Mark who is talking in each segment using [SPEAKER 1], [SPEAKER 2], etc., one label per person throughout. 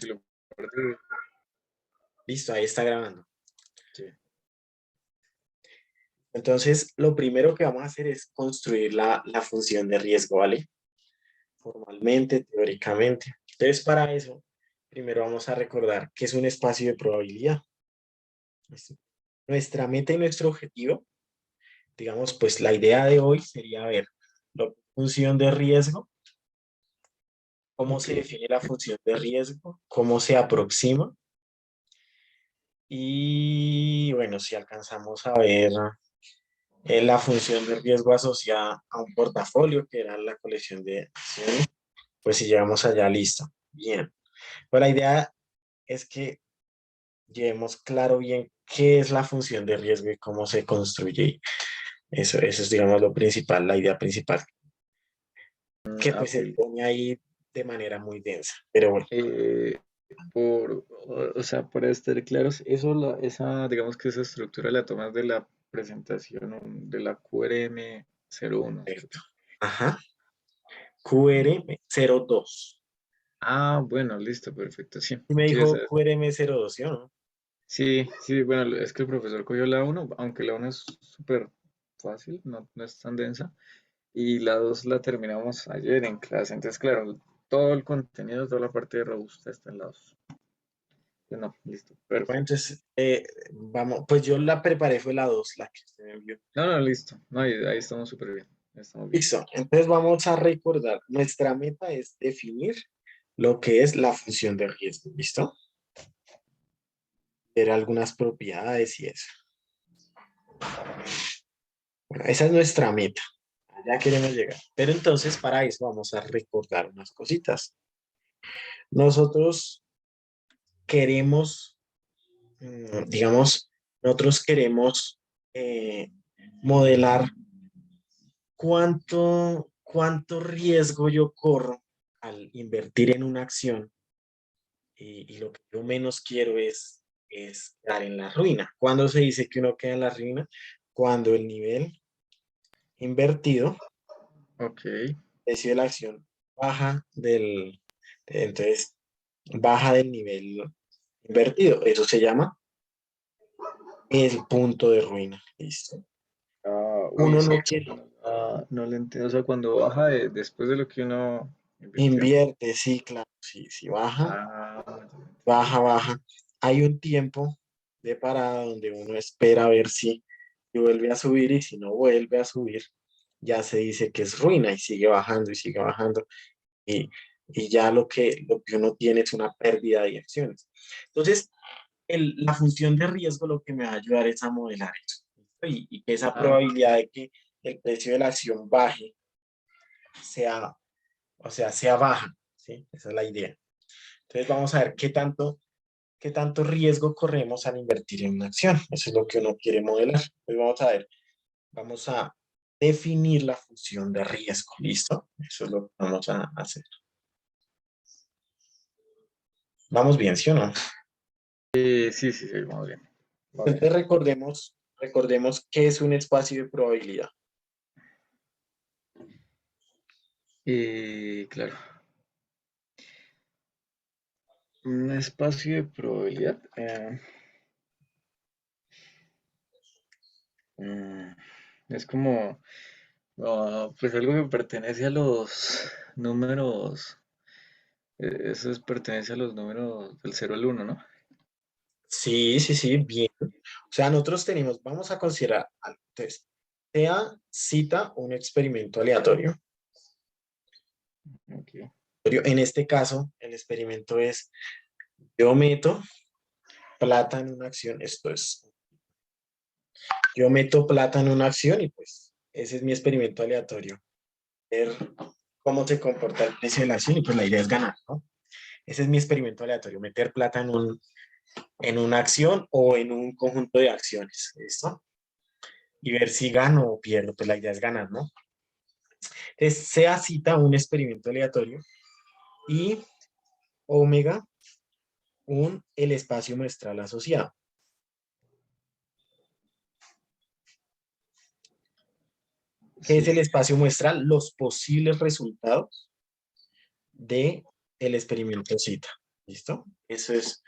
[SPEAKER 1] Si lo perdí,
[SPEAKER 2] Listo, ahí está grabando.
[SPEAKER 1] sí.
[SPEAKER 2] Entonces, lo primero que vamos a hacer es construir la función de riesgo, ¿vale? Formalmente, teóricamente. Entonces, para eso, primero vamos a recordar que es un espacio de probabilidad. ¿Listo? Nuestra meta y nuestro objetivo, digamos, pues la idea de hoy sería ver la función de riesgo, cómo
[SPEAKER 1] Ok.
[SPEAKER 2] se define la función de riesgo, cómo se aproxima y, bueno, si alcanzamos a ver la función de riesgo asociada a un portafolio, que era la colección de acciones, pues si llegamos allá, listo. Bien. Pues la idea es que llevemos claro bien qué es la función de riesgo y cómo se construye. Eso es, digamos, lo principal, la idea principal, que pues
[SPEAKER 1] Ok.
[SPEAKER 2] se pone ahí de manera muy densa. Pero bueno,
[SPEAKER 1] Eh, o sea, para estar claros, digamos que esa estructura la tomas de la presentación de la QRM 01,
[SPEAKER 2] perfecto.
[SPEAKER 1] ¿cierto?
[SPEAKER 2] Ajá. QRM 02.
[SPEAKER 1] Ah, bueno, listo, perfecto, sí.
[SPEAKER 2] Y me
[SPEAKER 1] Sí,
[SPEAKER 2] dijo QRM 02, ¿sí o no?
[SPEAKER 1] sí, sí, bueno, es que el profesor cogió la uno, aunque la uno es súper fácil, no es tan densa, y la 2 la terminamos ayer en clase, entonces, claro, todo el contenido, toda la parte de robusta está en la 2. No, listo,
[SPEAKER 2] Bueno,
[SPEAKER 1] perfecto.
[SPEAKER 2] entonces, vamos, pues yo la preparé, fue la 2 la que usted me envió.
[SPEAKER 1] No, no, listo. No, ahí estamos súper bien. Estamos bien.
[SPEAKER 2] Listo, entonces vamos a recordar, nuestra meta es definir lo que es la función de riesgo, ¿listo? Ver algunas propiedades y eso. Bueno, esa es nuestra meta, allá queremos llegar. Pero entonces para eso vamos a recordar unas cositas. Nosotros queremos, digamos, nosotros queremos modelar cuánto riesgo yo corro al invertir en una acción y lo que yo menos quiero es quedar en la ruina. ¿Cuándo se dice que uno queda en la ruina? Cuando el nivel invertido,
[SPEAKER 1] Ok.
[SPEAKER 2] precio de la acción, baja entonces, baja del nivel invertido. Eso se llama el punto de ruina. ¿Listo?
[SPEAKER 1] Uy,
[SPEAKER 2] Uno
[SPEAKER 1] esa
[SPEAKER 2] no quiere,
[SPEAKER 1] parte no la entiendo. O sea, cuando baja después de lo que uno invirtió.
[SPEAKER 2] invierte, sí, claro, sí, sí, baja,
[SPEAKER 1] Ah,
[SPEAKER 2] baja. Hay un tiempo de parada donde uno espera a ver si vuelve a subir y si no vuelve a subir, ya se dice que es ruina y sigue bajando y, y ya lo que uno tiene es una pérdida de acciones. Entonces, la función de riesgo lo que me va a ayudar es a modelar eso, ¿listo? Y que esa
[SPEAKER 1] ah,
[SPEAKER 2] probabilidad de que el precio de la acción baje sea, o sea, sea baja, ¿sí? Esa es la idea. Entonces, vamos a ver qué tanto riesgo corremos al invertir en una acción. Eso es lo que uno quiere modelar. Entonces, vamos a ver, vamos a definir la función de riesgo, ¿listo? Eso es lo que vamos a hacer. Vamos bien, ¿sí o no?
[SPEAKER 1] sí, sí, sí, vamos bien. Vamos bien.
[SPEAKER 2] Entonces recordemos qué es un espacio de probabilidad.
[SPEAKER 1] Claro. Un espacio de probabilidad. Mm, es como, pues algo que pertenece a los números. Eso pertenece a los números del 0 al 1, ¿no?
[SPEAKER 2] Sí, sí, sí, bien. O sea, nosotros tenemos, vamos a considerar, entonces, sea cita un experimento aleatorio.
[SPEAKER 1] Ok.
[SPEAKER 2] En este caso, el experimento es, yo meto plata en una acción, yo meto plata en una acción y pues ese es mi experimento aleatorio. Ver cómo se comporta el precio de la acción y pues la idea es ganar, ¿no? Ese es mi experimento aleatorio, meter plata en una acción o en un conjunto de acciones, ¿listo? Y ver si gano o pierdo, pues la idea es ganar, ¿no? Entonces, sea cita un experimento aleatorio y omega el espacio muestral asociado. ¿Qué es
[SPEAKER 1] Sí,
[SPEAKER 2] el espacio muestral? Los posibles resultados de el experimento cita. ¿Listo? Eso es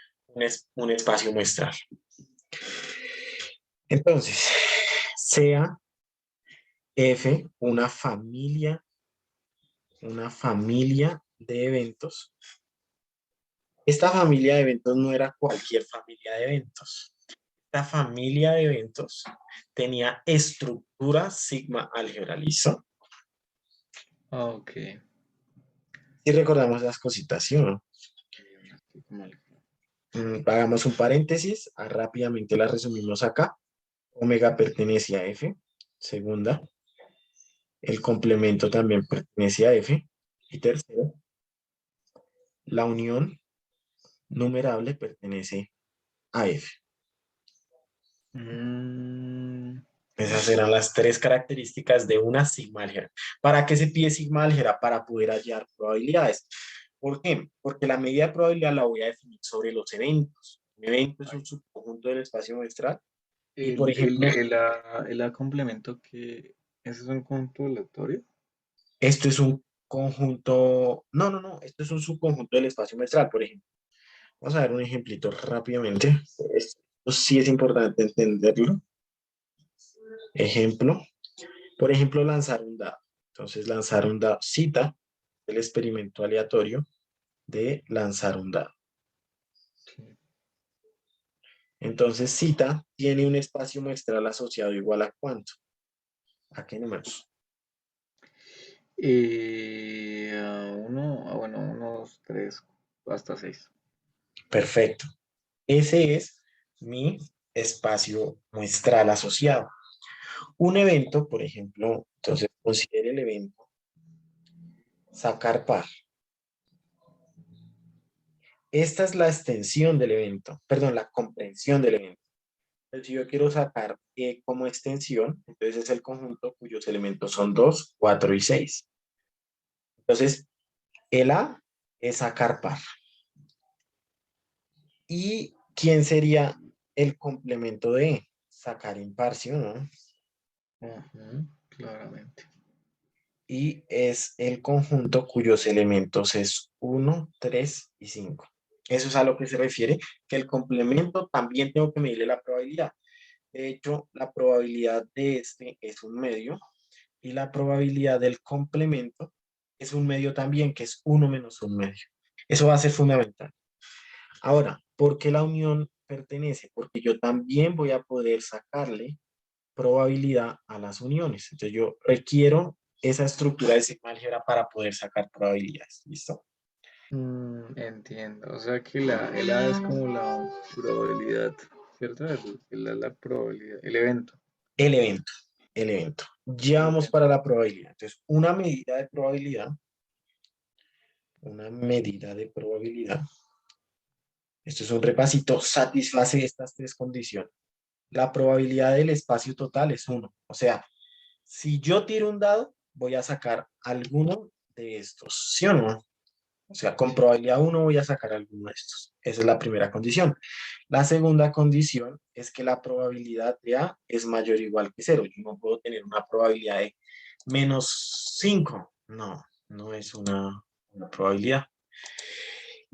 [SPEAKER 2] un espacio muestral. Entonces, sea F una familia de eventos. Esta familia de eventos no era cualquier familia de eventos. Esta familia de eventos tenía estructura sigma álgebra, ¿listo?
[SPEAKER 1] Ah, ok.
[SPEAKER 2] Si recordamos las cositas, ¿sí o no?
[SPEAKER 1] Estoy como
[SPEAKER 2] Hagamos un paréntesis, rápidamente la resumimos acá. Omega pertenece a F. Segunda, el complemento también pertenece a F. Y tercero, la unión numerable pertenece a F.
[SPEAKER 1] Mm,
[SPEAKER 2] Esas eran las tres características de una sigma álgebra. ¿Para qué se pide sigma álgebra? Para poder hallar probabilidades. ¿Por qué? Porque la medida de probabilidad la voy a definir sobre los eventos. Un evento es un subconjunto del espacio muestral. Y por ejemplo,
[SPEAKER 1] el A complemento que ese es un conjunto aleatorio.
[SPEAKER 2] esto es un conjunto, no, esto es un subconjunto del espacio muestral, por ejemplo. Vamos a ver un ejemplito rápidamente. Esto sí es importante entenderlo. Ejemplo, por ejemplo, lanzar un dado. Entonces, lanzar un dado, cita el experimento aleatorio de lanzar un dado.
[SPEAKER 1] Sí.
[SPEAKER 2] Entonces, cita tiene un espacio muestral asociado igual a cuánto. ¿A qué números?
[SPEAKER 1] Bueno, uno, dos, tres, hasta seis.
[SPEAKER 2] Perfecto. Ese es mi espacio muestral asociado. Un evento, por ejemplo, entonces considere el evento sacar par. Esta es la extensión del evento, perdón, la comprensión del evento. Entonces, si yo quiero sacar como extensión, entonces es el conjunto cuyos elementos son 2, 4 y 6. Entonces, el A es sacar par. ¿Y quién sería el complemento de E? Sacar impar, ¿sí o no?
[SPEAKER 1] Ujú, claramente.
[SPEAKER 2] Y es el conjunto cuyos elementos es 1, 3 y 5. Eso es a lo que se refiere, que el complemento también tengo que medirle la probabilidad. De hecho, la probabilidad de este es un medio y la probabilidad del complemento es un medio también, que es 1 menos un medio. Eso va a ser fundamental. Ahora, ¿por qué la unión pertenece? Porque yo también voy a poder sacarle probabilidad a las uniones. Entonces yo requiero esa estructura de sigma álgebra para poder sacar probabilidades. ¿Listo?
[SPEAKER 1] Entiendo. O sea que el A es como la probabilidad, ¿cierto? La probabilidad, el evento.
[SPEAKER 2] El evento, el evento. Ya
[SPEAKER 1] El
[SPEAKER 2] vamos
[SPEAKER 1] evento.
[SPEAKER 2] para la probabilidad. Entonces, una medida de probabilidad, esto es un repasito, satisface estas tres condiciones. La probabilidad del espacio total es 1. O sea, si yo tiro un dado, voy a sacar alguno de estos, ¿sí o no? O sea, con
[SPEAKER 1] Sí.
[SPEAKER 2] probabilidad 1 voy a sacar alguno de estos. Esa es la primera condición. La segunda condición es que la probabilidad de A es mayor o igual que cero. Yo no puedo tener una probabilidad de -5. No, no es una probabilidad.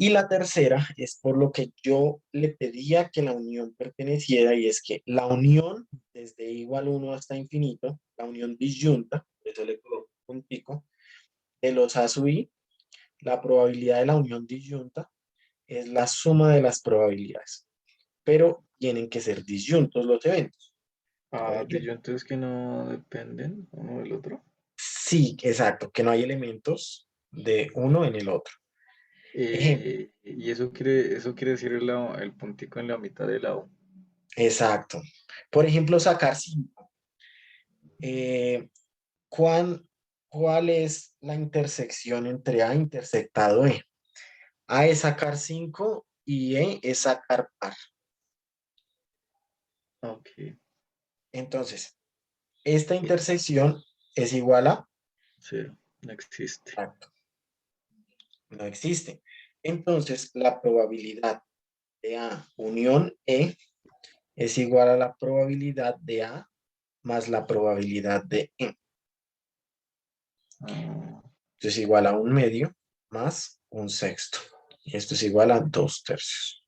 [SPEAKER 2] Y la tercera es por lo que yo le pedía que la unión perteneciera, y es que la unión desde igual 1 hasta infinito, la unión disyunta, por eso le coloco un puntico, de los A sub I, la probabilidad de la unión disyunta es la suma de las probabilidades, pero tienen que ser disyuntos los eventos.
[SPEAKER 1] Ah,
[SPEAKER 2] Por
[SPEAKER 1] disyuntos que no dependen uno del otro.
[SPEAKER 2] sí, exacto, que no hay elementos de uno en el otro. Ejemplo,
[SPEAKER 1] Y eso quiere decir el puntico en la mitad del lado.
[SPEAKER 2] exacto. Por ejemplo, sacar 5. Eh, ¿cuán- ¿Cuál es la intersección entre A intersectado E? A es sacar 5 y E es sacar par.
[SPEAKER 1] Ok.
[SPEAKER 2] Entonces, esta
[SPEAKER 1] Eh,
[SPEAKER 2] intersección es igual a...
[SPEAKER 1] Cero. No existe.
[SPEAKER 2] Exacto, no existe. Entonces, la probabilidad de A unión E es igual a la probabilidad de A más la probabilidad de E.
[SPEAKER 1] Ah,
[SPEAKER 2] Entonces, igual a un medio más un sexto. Y esto es igual a 2/3.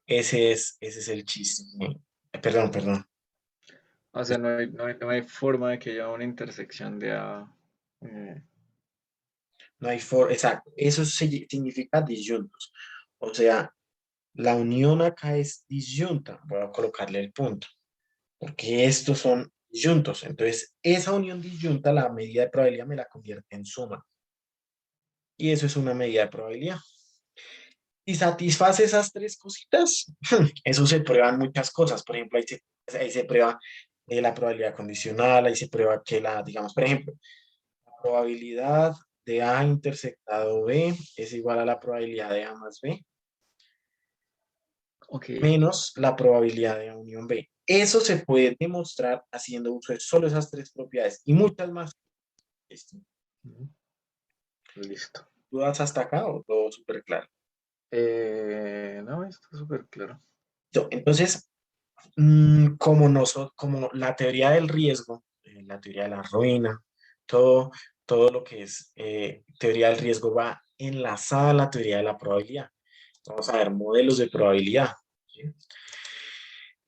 [SPEAKER 2] Ese es el chiste. Perdón.
[SPEAKER 1] O sea, no hay forma de que haya una intersección de A.
[SPEAKER 2] No hay exacto. Eso significa disyuntos. O sea, la unión acá es disyunta. Voy a colocarle el punto. Porque estos son disyuntos. Entonces, esa unión disyunta, la medida de probabilidad me la convierte en suma. Y eso es una medida de probabilidad. Y satisface esas tres cositas, eso se prueban muchas cosas. Por ejemplo, ahí se prueba la probabilidad condicional, ahí se prueba que digamos, por ejemplo, la probabilidad de A intersectado B es igual a la probabilidad de A más B
[SPEAKER 1] Ok.
[SPEAKER 2] menos la probabilidad de A unión B. Eso se puede demostrar haciendo uso de solo esas tres propiedades y muchas más. ¿Listo?
[SPEAKER 1] Ujú. Listo.
[SPEAKER 2] ¿Dudas hasta acá o todo súper claro?
[SPEAKER 1] No, está súper claro.
[SPEAKER 2] Entonces, como la teoría del riesgo, la teoría de la ruina, todo, todo lo que es teoría del riesgo va enlazada a la teoría de la probabilidad. Vamos a ver modelos de probabilidad. ¿Sí?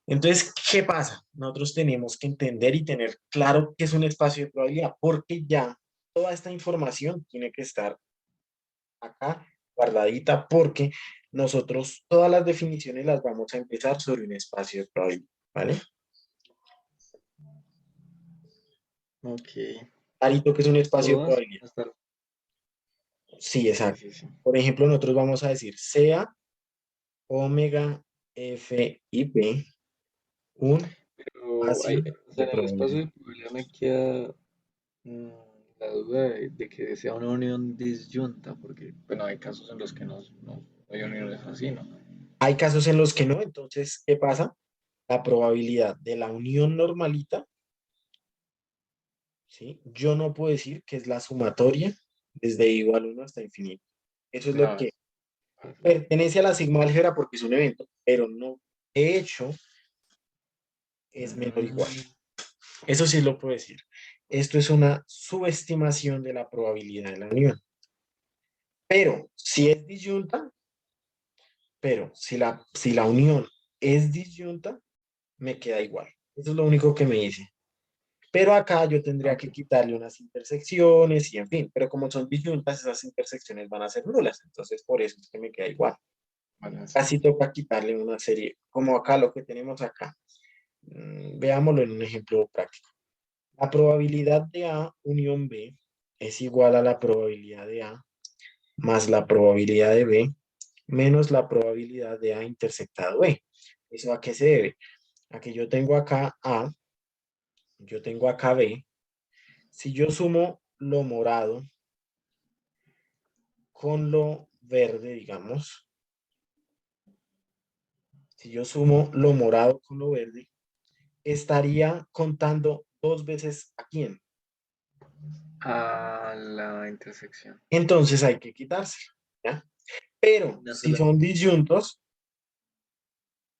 [SPEAKER 2] Entonces, ¿qué pasa? Nosotros tenemos que entender y tener claro qué es un espacio de probabilidad, porque ya toda esta información tiene que estar acá guardadita, porque nosotros todas las definiciones las vamos a empezar sobre un espacio de probabilidad, ¿vale?
[SPEAKER 1] Ok.
[SPEAKER 2] Clarito que es un espacio de
[SPEAKER 1] Todas
[SPEAKER 2] probabilidad.
[SPEAKER 1] van a estar.
[SPEAKER 2] Sí,
[SPEAKER 1] Sí,
[SPEAKER 2] exacto.
[SPEAKER 1] sí, sí.
[SPEAKER 2] Por ejemplo, nosotros vamos a decir sea omega f y p un
[SPEAKER 1] Pero
[SPEAKER 2] espacio
[SPEAKER 1] o sea,
[SPEAKER 2] de
[SPEAKER 1] en el espacio
[SPEAKER 2] probabilidad.
[SPEAKER 1] de probabilidad me queda mm, la duda de que sea una unión disyunta, porque, bueno, hay casos en los que no hay uniones así, ¿no?
[SPEAKER 2] Hay casos en los que no, entonces, ¿qué pasa? La probabilidad de la unión normalita, ¿sí? Yo no puedo decir que es la sumatoria desde igual 1 hasta infinito. Eso es lo
[SPEAKER 1] No,
[SPEAKER 2] que
[SPEAKER 1] es fácil.
[SPEAKER 2] pertenece a la sigma álgebra porque es un evento, pero no, de hecho, es menor o igual.
[SPEAKER 1] Mm,
[SPEAKER 2] Eso sí lo puedo decir. Esto es una subestimación de la probabilidad de la unión. Pero si es disyunta, pero si la unión es disyunta, me queda igual. Eso es lo único que me dice. Pero acá yo tendría
[SPEAKER 1] ok,
[SPEAKER 2] que quitarle unas intersecciones y en fin, pero como son disyuntas, esas intersecciones van a ser nulas. Entonces, por eso es que me queda igual.
[SPEAKER 1] vale, sí.
[SPEAKER 2] Casi toca quitarle una serie, como acá lo que tenemos acá. Veámoslo en un ejemplo práctico. La probabilidad de A unión B es igual a la probabilidad de A más la probabilidad de B menos la probabilidad de A intersectado B. ¿Eso a qué se debe? A que yo tengo acá A, yo tengo acá B. Si yo sumo lo morado con lo verde, digamos, si yo sumo lo morado con lo verde, estaría contando dos veces a quién.
[SPEAKER 1] A la intersección.
[SPEAKER 2] Entonces hay que quitárselo, ¿ya? Pero
[SPEAKER 1] No
[SPEAKER 2] si
[SPEAKER 1] solo,
[SPEAKER 2] son disyuntos,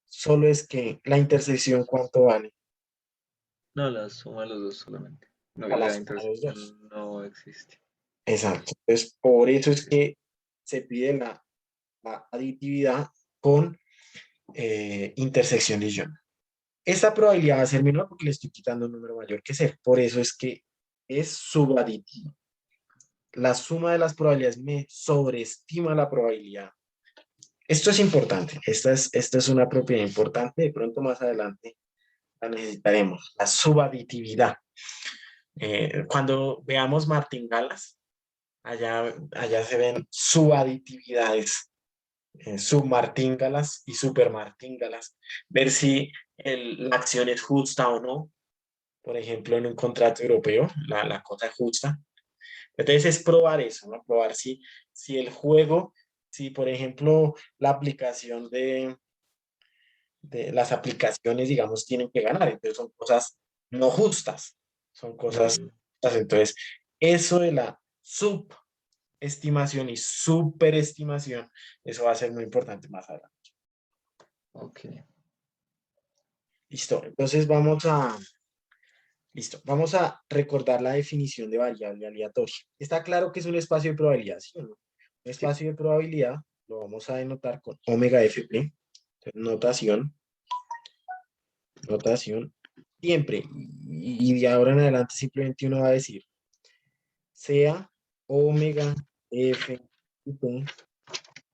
[SPEAKER 2] solo es que la intersección, ¿cuánto vale?
[SPEAKER 1] no, la suma de los dos solamente. No,
[SPEAKER 2] A
[SPEAKER 1] y
[SPEAKER 2] la
[SPEAKER 1] la
[SPEAKER 2] suma de los dos.
[SPEAKER 1] intersección no existe.
[SPEAKER 2] Exacto. Entonces, por eso es
[SPEAKER 1] Sí.
[SPEAKER 2] que se pide la aditividad con intersección disyunta. Esta probabilidad va a ser menor porque le estoy quitando un número mayor que cero. Por eso es que es subaditivo. La suma de las probabilidades me sobreestima la probabilidad. Esto es importante. Esta es una propiedad importante. De pronto más adelante la necesitaremos. La subaditividad. Cuando veamos martingalas, allá se ven subaditividades, submartíngalas y supermartíngalas. Ver si la acción es justa o no. Por ejemplo, en un contrato europeo, la cosa es justa. Entonces es probar eso, ¿no? Probar si el juego, si por ejemplo la aplicación de las aplicaciones, digamos, tienen que ganar. Entonces son cosas no justas, son cosas
[SPEAKER 1] Mm,
[SPEAKER 2] justas. Entonces, eso de la subestimación y superestimación, eso va a ser muy importante más adelante.
[SPEAKER 1] ok.
[SPEAKER 2] Listo. Entonces vamos a recordar la definición de variable aleatoria. Está claro que es un espacio de probabilidad, ¿sí o no? Un
[SPEAKER 1] Sí.
[SPEAKER 2] espacio de probabilidad lo vamos a denotar con omega fp. Entonces, notación, siempre. Y de ahora en adelante simplemente uno va a decir, sea omega f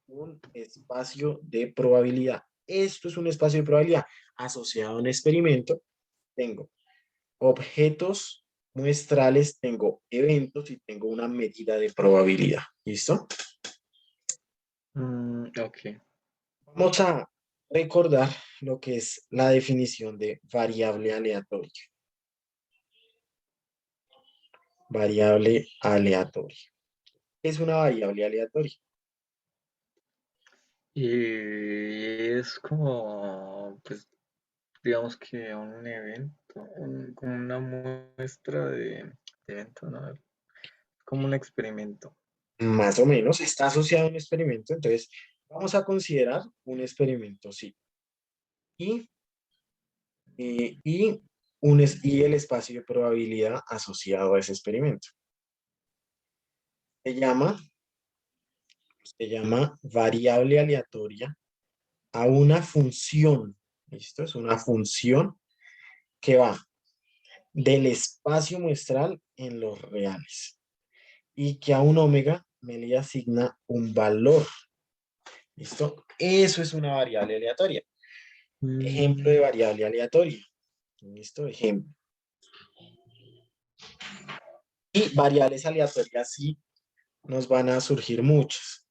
[SPEAKER 2] un espacio de probabilidad. Esto es un espacio de probabilidad asociado a un experimento. Tengo objetos muestrales, tengo eventos y tengo una medida de probabilidad. ¿Listo?
[SPEAKER 1] Ok.
[SPEAKER 2] Vamos a recordar lo que es la definición de variable aleatoria. Variable aleatoria. ¿Qué es una variable aleatoria?
[SPEAKER 1] Y es como, pues, digamos que un evento, como una muestra de evento, ¿no? Como un experimento.
[SPEAKER 2] Más o menos está asociado a un experimento, entonces vamos a considerar un experimento, sí. Y, y el espacio de probabilidad asociado a ese experimento. Se llama, se llama variable aleatoria a una función. ¿Listo? Es una función que va del espacio muestral en los reales y que a un omega me le asigna un valor. ¿Listo? Eso es una variable aleatoria. Ejemplo de
[SPEAKER 1] Mm,
[SPEAKER 2] variable aleatoria. ¿Listo? Ejemplo. Y variables aleatorias sí nos van a surgir muchas.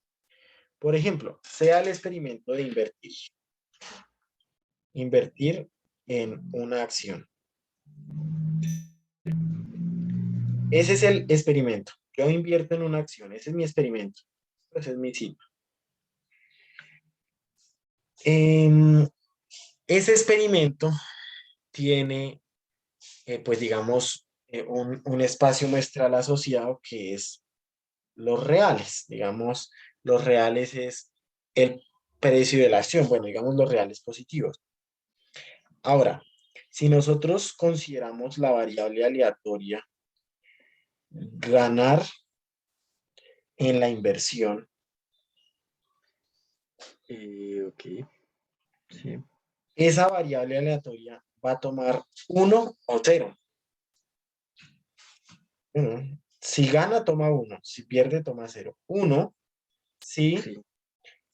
[SPEAKER 2] Por ejemplo, sea el experimento de invertir. Invertir en una acción. Ese es el experimento. Yo invierto en una acción. Ese es mi experimento. Ese es mi ciclo. Em, ese experimento tiene, pues digamos, un espacio muestral asociado que es los reales. Digamos, los reales es el precio de la acción. Bueno, digamos los reales positivos. Ahora, si nosotros consideramos la variable aleatoria, ganar en la inversión,
[SPEAKER 1] ok, sí.
[SPEAKER 2] esa variable aleatoria va a tomar uno o cero. Si gana, toma uno. Si pierde, toma cero. Uno, si
[SPEAKER 1] Sí.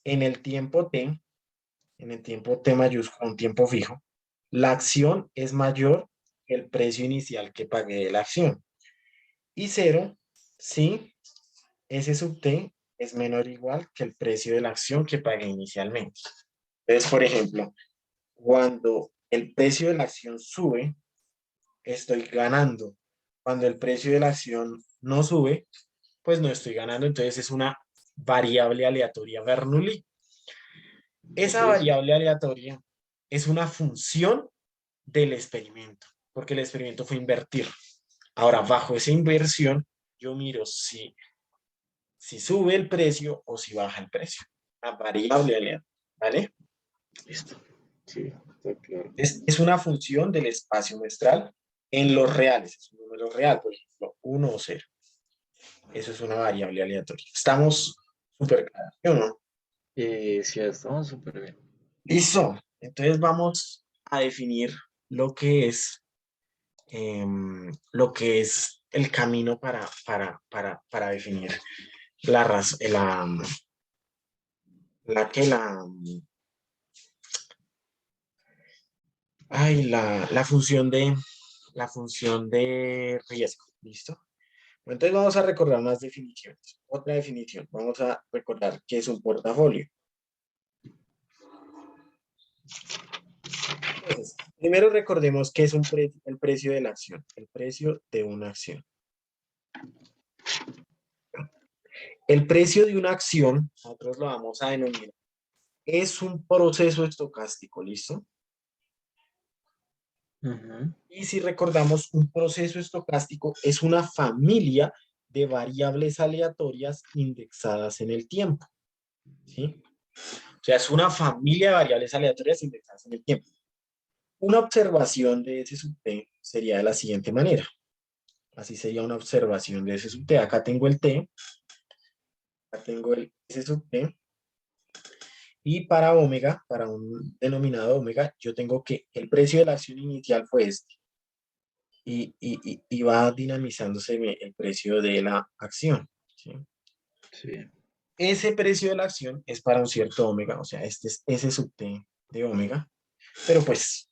[SPEAKER 2] en el tiempo T mayúsculo, un tiempo fijo, la acción es mayor que el precio inicial que pagué de la acción. Y cero, si S sub T es menor o igual que el precio de la acción que pagué inicialmente. Entonces, por ejemplo, cuando el precio de la acción sube, estoy ganando. Cuando el precio de la acción no sube, pues no estoy ganando. Entonces es una variable aleatoria Bernoulli.
[SPEAKER 1] Ok,
[SPEAKER 2] Esa
[SPEAKER 1] sí.
[SPEAKER 2] variable aleatoria es una función del experimento, porque el experimento fue invertir. Ahora, bajo esa inversión, yo miro si sube el precio o si baja el precio. La variable aleatoria, ¿vale?
[SPEAKER 1] Listo. Sí, está claro.
[SPEAKER 2] Es una función del espacio muestral en los reales. Es un número real, por ejemplo, uno o 0. Eso es una variable aleatoria. Estamos súper claros, ¿sí o no?
[SPEAKER 1] Sí, estamos súper bien.
[SPEAKER 2] Listo. Entonces vamos a definir lo que es, el camino para definir la que la función de riesgo. ¿Listo? Entonces vamos a recordar unas definiciones. Otra definición. Vamos a recordar qué es un portafolio. Entonces, primero recordemos qué es el precio de la acción. El precio de una acción. El precio de una acción, nosotros lo vamos a denominar, es un proceso estocástico, ¿listo?
[SPEAKER 1] Ujú.
[SPEAKER 2] Y si recordamos, un proceso estocástico es una familia de variables aleatorias indexadas en el tiempo, ¿sí? O sea, es una familia de variables aleatorias indexadas en el tiempo. Una observación de ese sub T sería de la siguiente manera. Así sería una observación de ese sub T. Acá tengo el T, acá tengo el S sub T, Y para omega, para un denominado omega, yo tengo que el precio de la acción inicial fue este. Y va dinamizándose el precio de la acción, ¿sí?
[SPEAKER 1] Sí.
[SPEAKER 2] Ese precio de la acción es para un cierto omega, o sea, este es ese sub t de omega, pero pues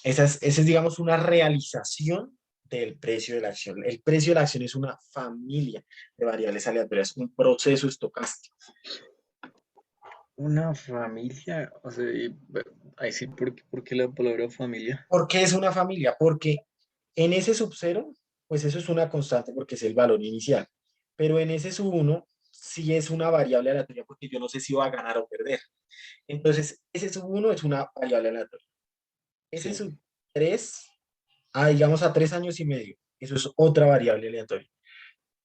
[SPEAKER 2] esa es, digamos, una realización del precio de la acción. El precio de la acción es una familia de variables aleatorias, un proceso estocástico.
[SPEAKER 1] Una familia, o sea, ahí sí, ¿por qué la palabra familia?
[SPEAKER 2] ¿Por qué es una familia? Porque en ese sub cero, pues eso es una constante porque es el valor inicial, pero en ese sub 1 sí es una variable aleatoria porque yo no sé si va a ganar o perder. Entonces, ese sub 1 es una variable aleatoria. Ese
[SPEAKER 1] Sí.
[SPEAKER 2] sub 3 digamos a 3 años y medio, eso es otra variable aleatoria.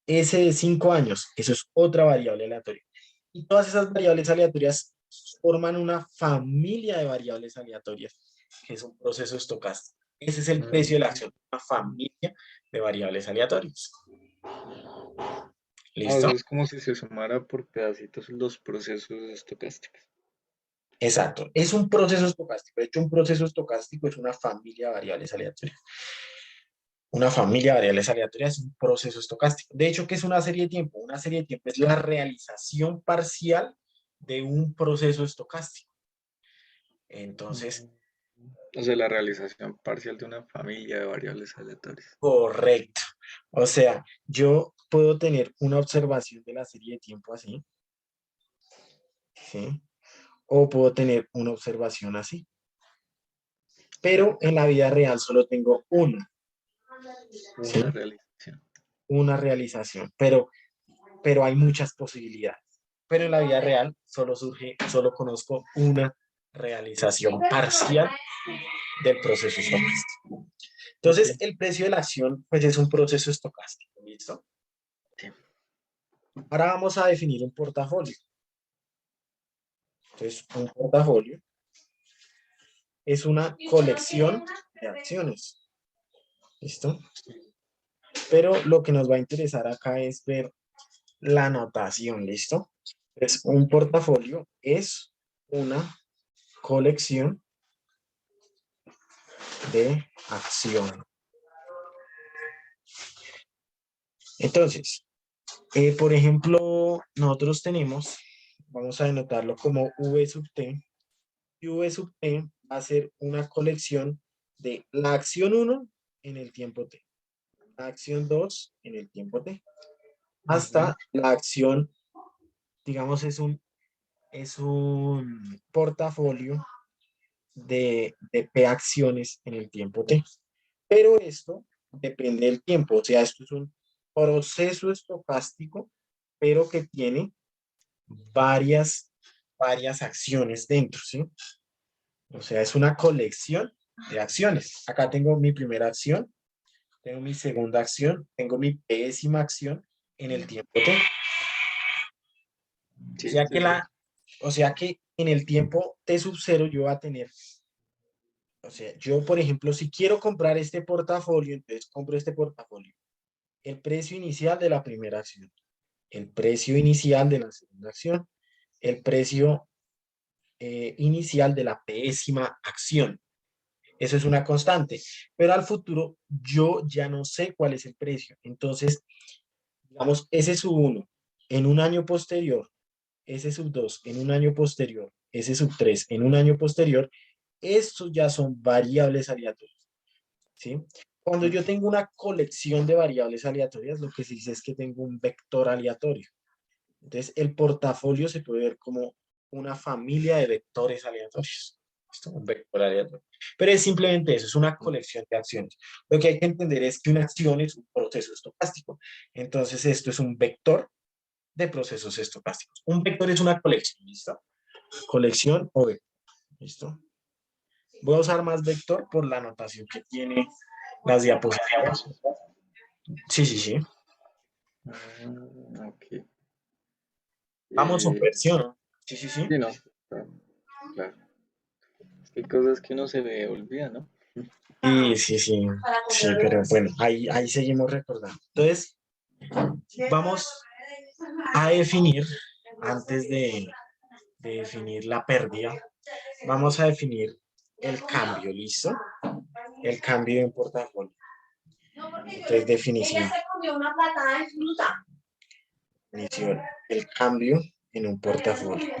[SPEAKER 2] Ese de 5 años, eso es otra variable aleatoria. Y todas esas variables aleatorias forman una familia de variables aleatorias, que es un proceso estocástico. Ese es el precio de la
[SPEAKER 1] Mm.
[SPEAKER 2] acción, una familia de variables aleatorias.
[SPEAKER 1] O
[SPEAKER 2] ¿Listo?
[SPEAKER 1] sea, es como si se sumara por pedacitos los procesos estocásticos.
[SPEAKER 2] Exacto. Es un proceso estocástico. De hecho, un proceso estocástico es una familia de variables aleatorias. Una familia de variables aleatorias es un proceso estocástico. De hecho, ¿qué es una serie de tiempo? Una serie de tiempo es la realización parcial de un proceso estocástico. Entonces,
[SPEAKER 1] Mm. O sea, la realización parcial de una familia de variables aleatorias.
[SPEAKER 2] correcto. O sea, yo puedo tener una observación de la serie de tiempo así, ¿sí? O puedo tener una observación así. Pero en la vida real solo tengo una, ¿sí?
[SPEAKER 1] Una realización.
[SPEAKER 2] Una realización. Pero hay muchas posibilidades. Pero en la vida real solo conozco una realización parcial del proceso estocástico.
[SPEAKER 1] Ok.
[SPEAKER 2] Entonces, el precio de la acción, pues es un proceso estocástico, ¿listo?
[SPEAKER 1] Sí.
[SPEAKER 2] Ahora vamos a definir un portafolio. Entonces, un portafolio es una colección de acciones, ¿listo? Pero lo que nos va a interesar acá es ver la notación, ¿listo? Entonces, un portafolio es una colección de acción. Entonces, por ejemplo, nosotros tenemos, vamos a denotarlo como V sub t, y V sub t va a ser una colección de la acción uno en el tiempo t, la acción 2 en el tiempo t,
[SPEAKER 1] Ujú.
[SPEAKER 2] hasta la acción, digamos, es un portafolio de P acciones en el tiempo t. Pero esto depende del tiempo, o sea, esto es un proceso estocástico, pero que tiene varias, varias acciones dentro, ¿sí? O sea, es una colección de acciones. Acá tengo mi primera acción, tengo mi segunda acción, tengo mi décima acción en el tiempo T. O
[SPEAKER 1] Sí,
[SPEAKER 2] sea
[SPEAKER 1] sí,
[SPEAKER 2] que,
[SPEAKER 1] sí.
[SPEAKER 2] o sea que en el tiempo T sub cero yo voy a tener, o sea, yo por ejemplo, si quiero comprar este portafolio, entonces compro este portafolio. El precio inicial de la primera acción, el precio inicial de la segunda acción, el precio inicial de la décima acción. Eso es una constante, pero al futuro yo ya no sé cuál es el precio. Entonces, digamos, ese sub 1 en un año posterior, ese sub 2 en un año posterior, ese sub 3 en un año posterior, estos ya son variables aleatorias, ¿sí? Cuando yo
[SPEAKER 1] Ok.
[SPEAKER 2] tengo una colección de variables aleatorias, lo que se dice es que tengo un vector aleatorio. Entonces, el portafolio se puede ver como una familia de vectores aleatorios. Esto, un vector aleatorio. Pero es simplemente eso, es una colección de acciones. Lo que hay que entender es que una acción es un proceso estocástico. Entonces, esto es un vector de procesos estocásticos. Un vector es una colección, ¿listo? Colección o vector, ¿listo? Voy a usar más vector por la notación que tiene las diapositivas. Sí, sí, sí.
[SPEAKER 1] Ok.
[SPEAKER 2] Vamos,
[SPEAKER 1] Eh,
[SPEAKER 2] super, ¿sí o no? Sí, sí, sí.
[SPEAKER 1] sí, no. Claro. Claro. Es que hay cosas que no se me olvidan, ¿no?
[SPEAKER 2] Sí, sí, sí, sí, pero bueno, ahí seguimos recordando. Entonces, vamos a definir antes de definir la pérdida, vamos a definir el cambio, ¿listo? El cambio en portafolio. Entonces, definición. Definición. El cambio en un portafolio.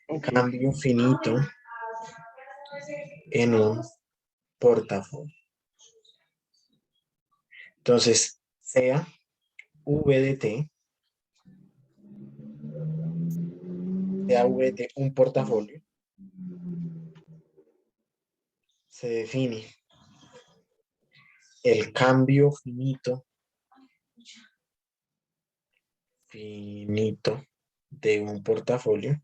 [SPEAKER 1] Ok.
[SPEAKER 2] Cambio finito en un portafolio. Entonces, sea VDT, sea VDT un portafolio, se define el cambio finito de un portafolio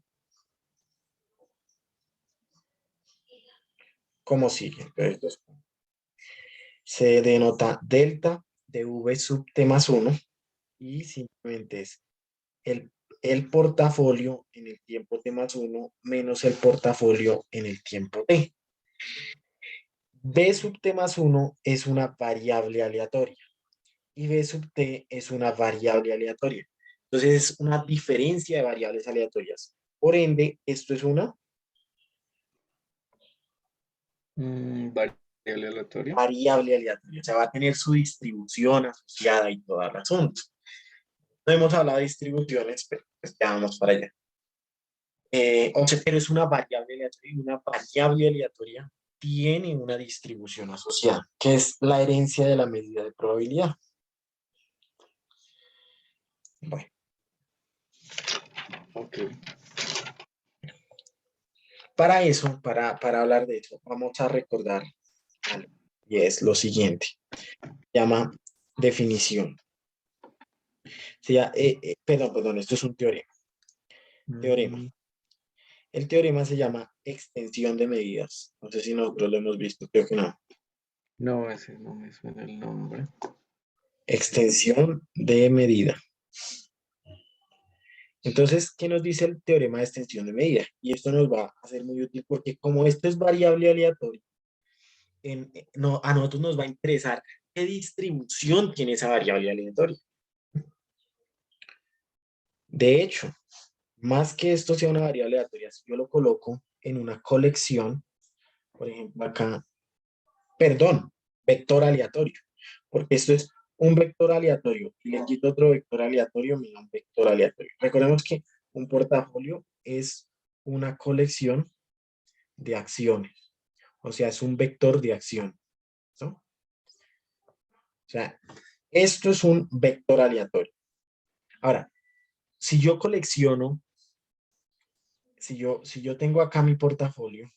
[SPEAKER 2] como sigue. Entonces, se denota delta de V sub T más 1 y simplemente es el, el portafolio en el tiempo T más 1 menos el portafolio en el tiempo T. B sub T más 1 es una variable aleatoria y B sub T es una variable aleatoria. Entonces es una diferencia de variables aleatorias. Por ende, esto es una
[SPEAKER 1] Variable aleatoria.
[SPEAKER 2] variable aleatoria. O sea, va a tener su distribución asociada y todo el asunto. No hemos hablado de distribuciones, pero pues ya vamos para allá. O sea, pero es una variable aleatoria y una variable aleatoria tiene una distribución asociada, que es la herencia de la medida de probabilidad. Bueno,
[SPEAKER 1] Ok.
[SPEAKER 2] para eso, para hablar de eso, vamos a recordar algo, y es lo siguiente. Se llama definición. Perdón, esto es un teorema. Teorema.
[SPEAKER 1] Mm,
[SPEAKER 2] El teorema se llama extensión de medidas. No sé si nosotros lo hemos visto, creo que no.
[SPEAKER 1] no, ese no me suena el nombre.
[SPEAKER 2] Extensión de medida. Entonces, ¿qué nos dice el teorema de extensión de medida? Y esto nos va a ser muy útil porque como esto es variable aleatoria, no, a nosotros nos va a interesar qué distribución tiene esa variable aleatoria. De hecho, más que esto sea una variable aleatoria, si yo lo coloco en una colección, por ejemplo, acá, perdón, vector aleatorio, porque esto es un vector aleatorio y le quito otro vector aleatorio, me da un vector aleatorio. Recordemos que un portafolio es una colección de acciones, o sea, es un vector de acción, ¿no? O sea, esto es un vector aleatorio. Ahora, si yo colecciono, si yo tengo acá mi portafolio,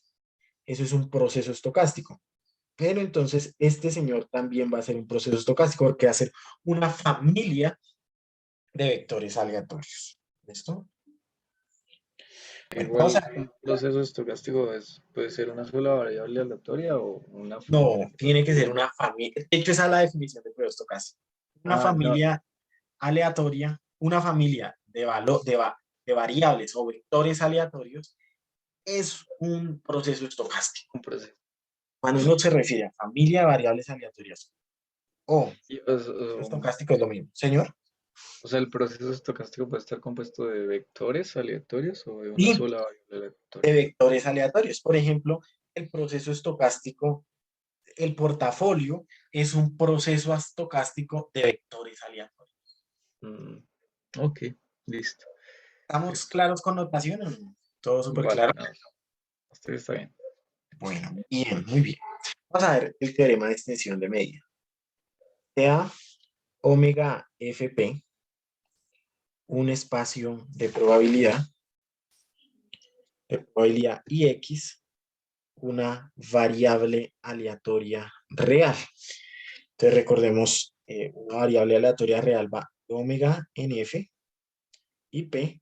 [SPEAKER 2] eso es un proceso estocástico. Pero entonces este señor también va a ser un proceso estocástico porque va a ser una familia de vectores aleatorios. ¿Listo? Bueno, vamos a
[SPEAKER 1] Igual
[SPEAKER 2] ver.
[SPEAKER 1] un proceso estocástico puede ser una sola variable aleatoria o una familia.
[SPEAKER 2] No, tiene que ser una familia. De hecho, esa es la definición de proceso estocástico. Una
[SPEAKER 1] Ah, no.
[SPEAKER 2] familia aleatoria, una familia de variables o vectores aleatorios es un proceso estocástico.
[SPEAKER 1] Un proceso.
[SPEAKER 2] Cuando uno se refiere a familia de variables aleatorias o
[SPEAKER 1] Y,
[SPEAKER 2] estocástico es lo mismo. Señor,
[SPEAKER 1] o sea, el proceso estocástico puede estar compuesto de vectores aleatorios o de una
[SPEAKER 2] y
[SPEAKER 1] sola variable
[SPEAKER 2] de
[SPEAKER 1] aleatoria.
[SPEAKER 2] vectores aleatorios. Por ejemplo, el proceso estocástico, el portafolio es un proceso estocástico de vectores aleatorios.
[SPEAKER 1] Mm, ok, listo.
[SPEAKER 2] ¿Estamos
[SPEAKER 1] Listo.
[SPEAKER 2] claros con notación o no? Todo súper
[SPEAKER 1] Vale,
[SPEAKER 2] claro.
[SPEAKER 1] no, esto está bien.
[SPEAKER 2] Bueno, bien, muy bien. Vamos a ver el teorema de extensión de medida. Sea omega fp un espacio de probabilidad y x una variable aleatoria real. Entonces recordemos, una variable aleatoria real va de omega en f y p,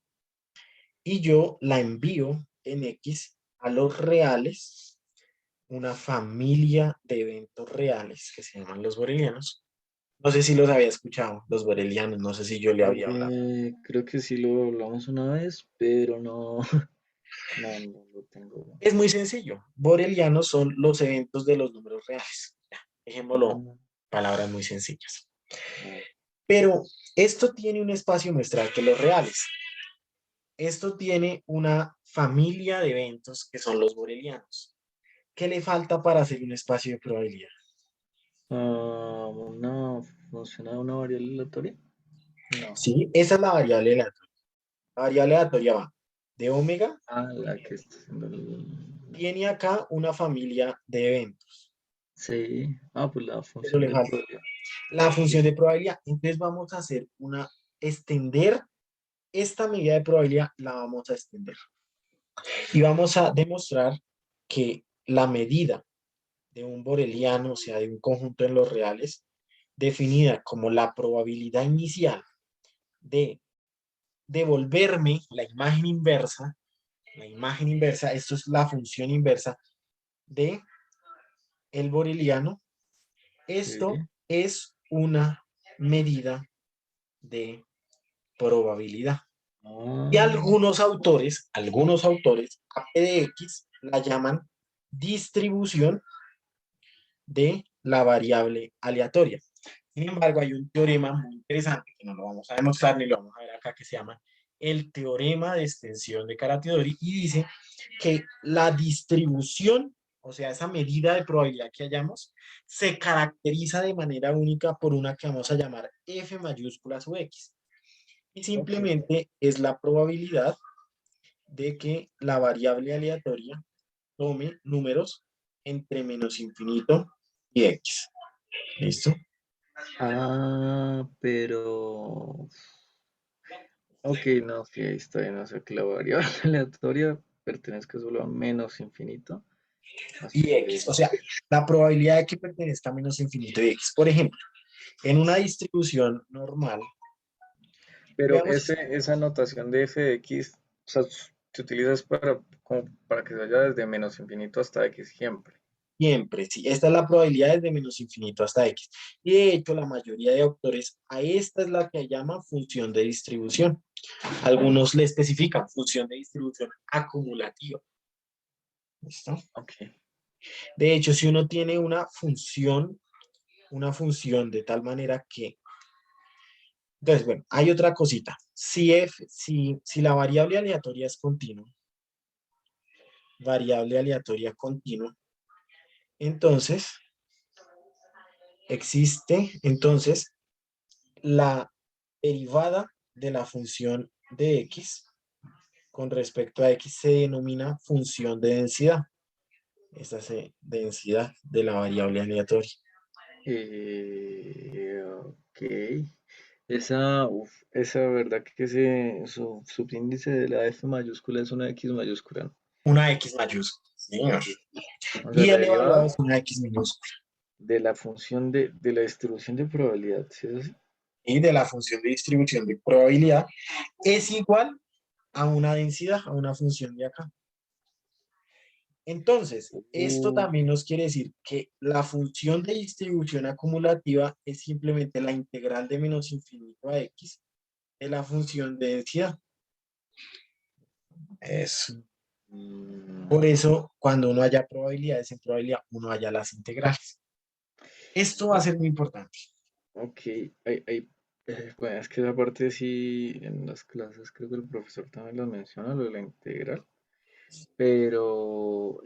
[SPEAKER 2] y yo la envío en x a los reales, una familia de eventos reales que se llaman los borelianos. No sé si los había escuchado, los borelianos, no sé si yo le había hablado.
[SPEAKER 1] Creo que sí lo hablamos una vez, pero no, no lo tengo.
[SPEAKER 2] Es muy sencillo. Borelianos son los eventos de los números reales. Ya, dejémoslo,
[SPEAKER 1] Mm,
[SPEAKER 2] palabras muy sencillas.
[SPEAKER 1] oh,
[SPEAKER 2] Pero esto tiene un espacio muestral que los reales. Esto tiene una familia de eventos que son los borelianos. ¿Qué le falta para hacer un espacio de probabilidad?
[SPEAKER 1] Una función de una variable aleatoria. No.
[SPEAKER 2] Sí, esa es la variable aleatoria. La variable aleatoria va de omega,
[SPEAKER 1] Ah, la que está haciendo el...
[SPEAKER 2] tiene acá una familia de eventos,
[SPEAKER 1] Sí. Ah, pues la
[SPEAKER 2] pero
[SPEAKER 1] función
[SPEAKER 2] le
[SPEAKER 1] de
[SPEAKER 2] falta
[SPEAKER 1] probabilidad.
[SPEAKER 2] la
[SPEAKER 1] Sí.
[SPEAKER 2] función de probabilidad. Entonces vamos a hacer extender esta medida de probabilidad, la vamos a extender. Y vamos a demostrar que la medida de un boreliano, o sea, de un conjunto en los reales, definida como la probabilidad inicial de devolverme la imagen inversa, esto es la función inversa de el boreliano,
[SPEAKER 1] Sí.
[SPEAKER 2] esto es una medida de probabilidad. Y
[SPEAKER 1] Ah,
[SPEAKER 2] algunos autores, a P de X la llaman distribución de la variable aleatoria. Sin embargo, hay un teorema muy interesante que no lo vamos a demostrar ni lo vamos a ver acá, que se llama el teorema de extensión de Caratedori, y dice que la distribución, o sea, esa medida de probabilidad que hallamos, se caracteriza de manera única por una que vamos a llamar F mayúscula sub X. Y
[SPEAKER 1] ok.
[SPEAKER 2] simplemente es la probabilidad de que la variable aleatoria tome números entre menos infinito y X. ¿Listo?
[SPEAKER 1] Ah, pero... Ok, no, sí, ahí está bien. O sea, que la variable aleatoria pertenezca solo a menos infinito
[SPEAKER 2] Y
[SPEAKER 1] hasta
[SPEAKER 2] X. O
[SPEAKER 1] X.
[SPEAKER 2] sea, la probabilidad de que pertenezca a menos infinito y X. Por ejemplo, en una distribución normal,
[SPEAKER 1] Pero
[SPEAKER 2] veamos
[SPEAKER 1] esa notación de f de x, o sea, se utiliza es para, como para que se vaya desde menos infinito hasta x siempre.
[SPEAKER 2] siempre, sí, esta es la probabilidad desde menos infinito hasta X. Y de hecho, la mayoría de autores a esta es la que llama función de distribución. Algunos le especifican función de distribución acumulativa. ¿Listo?
[SPEAKER 1] Ok.
[SPEAKER 2] De hecho, si uno tiene una función de tal manera que... Entonces, bueno, hay otra cosita. Si la variable aleatoria es continua, variable aleatoria continua, entonces existe la derivada de la función de x con respecto a x se denomina función de densidad. Esta es densidad de la variable aleatoria.
[SPEAKER 1] Ok. Esa verdad que ese su subíndice de la f mayúscula es una x mayúscula, ¿no?
[SPEAKER 2] Una x mayúscula. Señor.
[SPEAKER 1] O sea,
[SPEAKER 2] Y
[SPEAKER 1] la
[SPEAKER 2] el evaluado
[SPEAKER 1] derivada
[SPEAKER 2] es una x minúscula.
[SPEAKER 1] de la función de la distribución de probabilidad, ¿sí es así?
[SPEAKER 2] Y de la función de distribución de probabilidad es igual a una densidad, a una función de acá. Entonces, esto
[SPEAKER 1] Uh,
[SPEAKER 2] también nos quiere decir que la función de distribución acumulativa es simplemente la integral de menos infinito a x de la función de densidad. Eso. Por
[SPEAKER 1] mm,
[SPEAKER 2] eso, cuando uno haya probabilidades en probabilidad, uno haya las integrales. Esto va a
[SPEAKER 1] o-
[SPEAKER 2] ser muy importante.
[SPEAKER 1] ok, bueno, es que esa parte sí en las clases creo que el profesor también lo menciona, lo de la integral, pero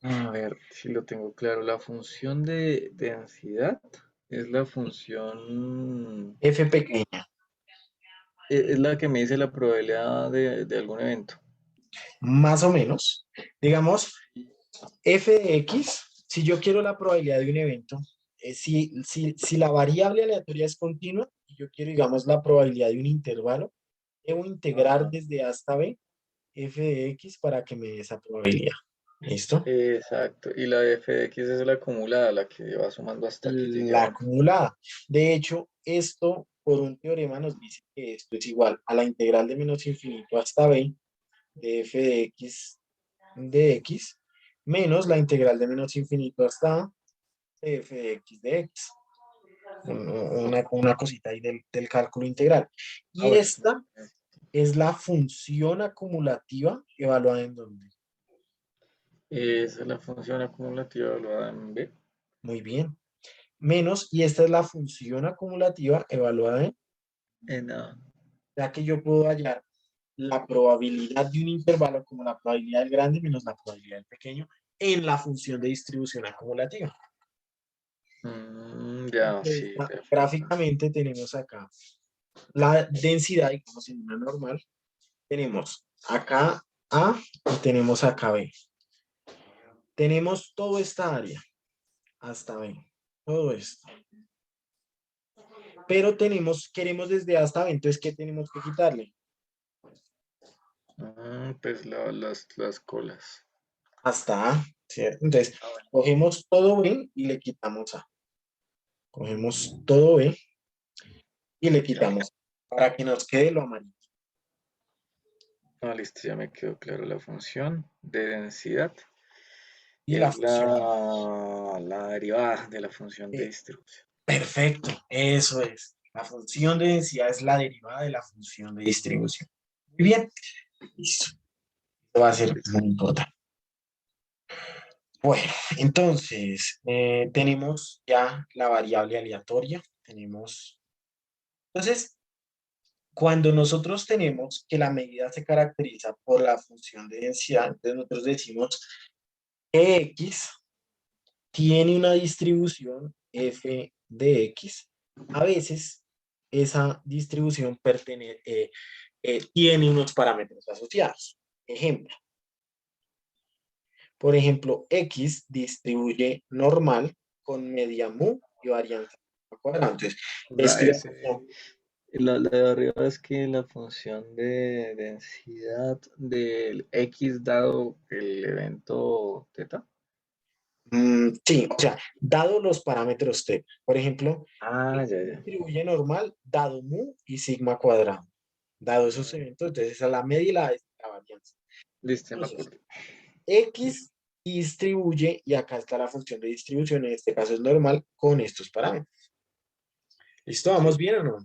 [SPEAKER 1] a ver si lo tengo claro, la función de densidad es la función,
[SPEAKER 2] F pequeña,
[SPEAKER 1] es la que me dice la probabilidad de algún evento.
[SPEAKER 2] más o menos. Digamos, f de x, si yo quiero la probabilidad de un evento, si la variable aleatoria es continua, y yo quiero, digamos, la probabilidad de un intervalo, debo integrar
[SPEAKER 1] Ajá.
[SPEAKER 2] desde A hasta B f de x para que me dé esa probabilidad. ¿Listo?
[SPEAKER 1] Exacto, y la de f de x es la acumulada, la que va sumando hasta que llegue a
[SPEAKER 2] La
[SPEAKER 1] 1.
[SPEAKER 2] acumulada. De hecho, esto por un teorema nos dice que esto es igual a la integral de menos infinito hasta b de f de x menos la integral de menos infinito hasta a de f de x de x. Una cosita ahí del cálculo integral.
[SPEAKER 1] Ah,
[SPEAKER 2] Y
[SPEAKER 1] bueno,
[SPEAKER 2] esta es la función acumulativa evaluada en donde.
[SPEAKER 1] esa es la función acumulativa evaluada en B.
[SPEAKER 2] Muy bien. Menos, y esta es la función acumulativa evaluada en
[SPEAKER 1] En A.
[SPEAKER 2] ya que yo puedo hallar la probabilidad de un intervalo como la probabilidad del grande menos la probabilidad del pequeño en la función de distribución acumulativa.
[SPEAKER 1] Ya,
[SPEAKER 2] Entonces,
[SPEAKER 1] sí, perfecto.
[SPEAKER 2] gráficamente tenemos acá la densidad, digamos en una normal, tenemos acá A y tenemos acá B. Tenemos toda esta área hasta B, todo esto. Pero queremos desde A hasta B, entonces, ¿qué tenemos que quitarle?
[SPEAKER 1] Pues las colas.
[SPEAKER 2] Hasta A, ¿cierto? Entonces,
[SPEAKER 1] Ah, bueno.
[SPEAKER 2] cogemos todo B y le quitamos A. Cogemos todo B y le
[SPEAKER 1] Ya.
[SPEAKER 2] quitamos para que nos quede lo amarillo.
[SPEAKER 1] Ah, listo, ya me quedó claro la función de densidad.
[SPEAKER 2] Y la
[SPEAKER 1] Es
[SPEAKER 2] función.
[SPEAKER 1] la derivada de la función de
[SPEAKER 2] eh,
[SPEAKER 1] distribución.
[SPEAKER 2] Perfecto, eso es. La función de densidad es la derivada de la función de distribución. Muy bien, listo. Esto va a ser
[SPEAKER 1] Listo.
[SPEAKER 2] muy importante. Bueno, entonces tenemos ya la variable aleatoria. Entonces, cuando nosotros tenemos que la medida se caracteriza por la función de densidad, entonces nosotros decimos que X tiene una distribución f de X. A veces esa distribución tiene unos parámetros asociados. Ejemplo, por ejemplo, X distribuye normal con media mu y varianza al cuadrado. Entonces,
[SPEAKER 1] La,
[SPEAKER 2] esto ya
[SPEAKER 1] ese, la de arriba es que la función de densidad del X dado el evento teta.
[SPEAKER 2] sí, o sea, dado los parámetros T, por ejemplo,
[SPEAKER 1] Ah,
[SPEAKER 2] X
[SPEAKER 1] ya, ya.
[SPEAKER 2] distribuye normal dado mu y sigma cuadrado. Dado esos
[SPEAKER 1] Mm,
[SPEAKER 2] eventos, entonces esa es la media y la varianza.
[SPEAKER 1] Listo, ya me
[SPEAKER 2] Entonces,
[SPEAKER 1] acuerdo.
[SPEAKER 2] X distribuye, y acá está la función de distribución, en este caso es normal, con estos parámetros. ¿Listo? ¿Vamos
[SPEAKER 1] Sí,
[SPEAKER 2] bien o no?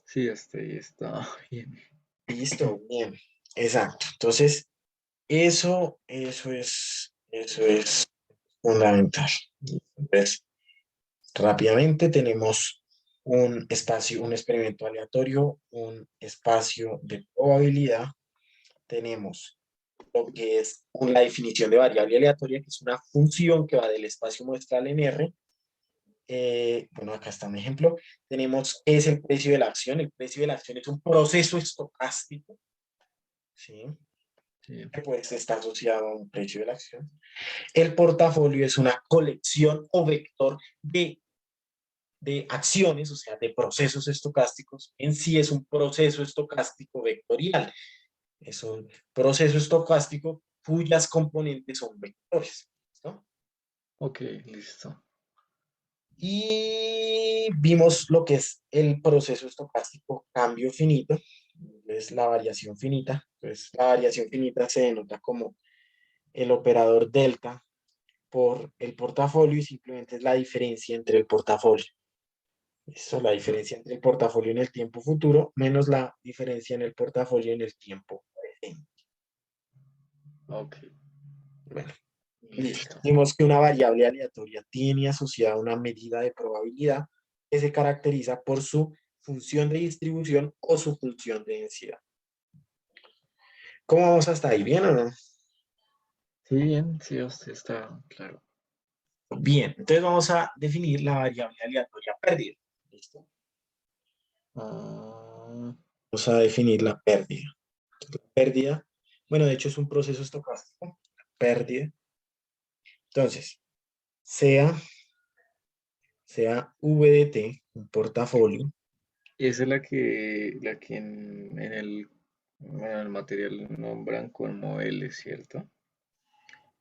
[SPEAKER 1] sí, ahí está bien.
[SPEAKER 2] Listo, bien. Exacto. Entonces, eso es fundamental. Entonces, rápidamente tenemos un espacio, un experimento aleatorio, un espacio de probabilidad. Tenemos lo que es la definición de variable aleatoria, que es una función que va del espacio muestral en R. Bueno, acá está un ejemplo. Tenemos qué es el precio de la acción. El precio de la acción es un proceso estocástico, ¿sí?
[SPEAKER 1] Sí.
[SPEAKER 2] Que puede estar asociado a un precio de la acción. El portafolio es una colección o vector de acciones, o sea, de procesos estocásticos. En sí es un proceso estocástico vectorial. Es un proceso estocástico cuyas componentes son vectores, ¿no?
[SPEAKER 1] Ok, listo.
[SPEAKER 2] Y vimos lo que es el proceso estocástico cambio finito, es la variación finita. Entonces, la variación finita se denota como el operador delta por el portafolio y simplemente es la diferencia entre el portafolio. Eso, la diferencia entre el portafolio en el tiempo futuro menos la diferencia en el portafolio en el tiempo presente.
[SPEAKER 1] Ok,
[SPEAKER 2] Bueno, listo.
[SPEAKER 1] listo.
[SPEAKER 2] Vimos que una variable aleatoria tiene asociada una medida de probabilidad que se caracteriza por su función de distribución o su función de densidad. ¿Cómo vamos hasta ahí? ¿Bien o no?
[SPEAKER 1] Sí, bien, sí, usted está claro.
[SPEAKER 2] Bien, entonces vamos a definir la variable aleatoria pérdida. ¿Listo?
[SPEAKER 1] Ah,
[SPEAKER 2] Vamos a definir la pérdida. La pérdida, bueno, de hecho es un proceso estocástico. Pérdida. Entonces, sea, sea V de T, un portafolio,
[SPEAKER 1] esa es la que en el material nombran como L, ¿cierto?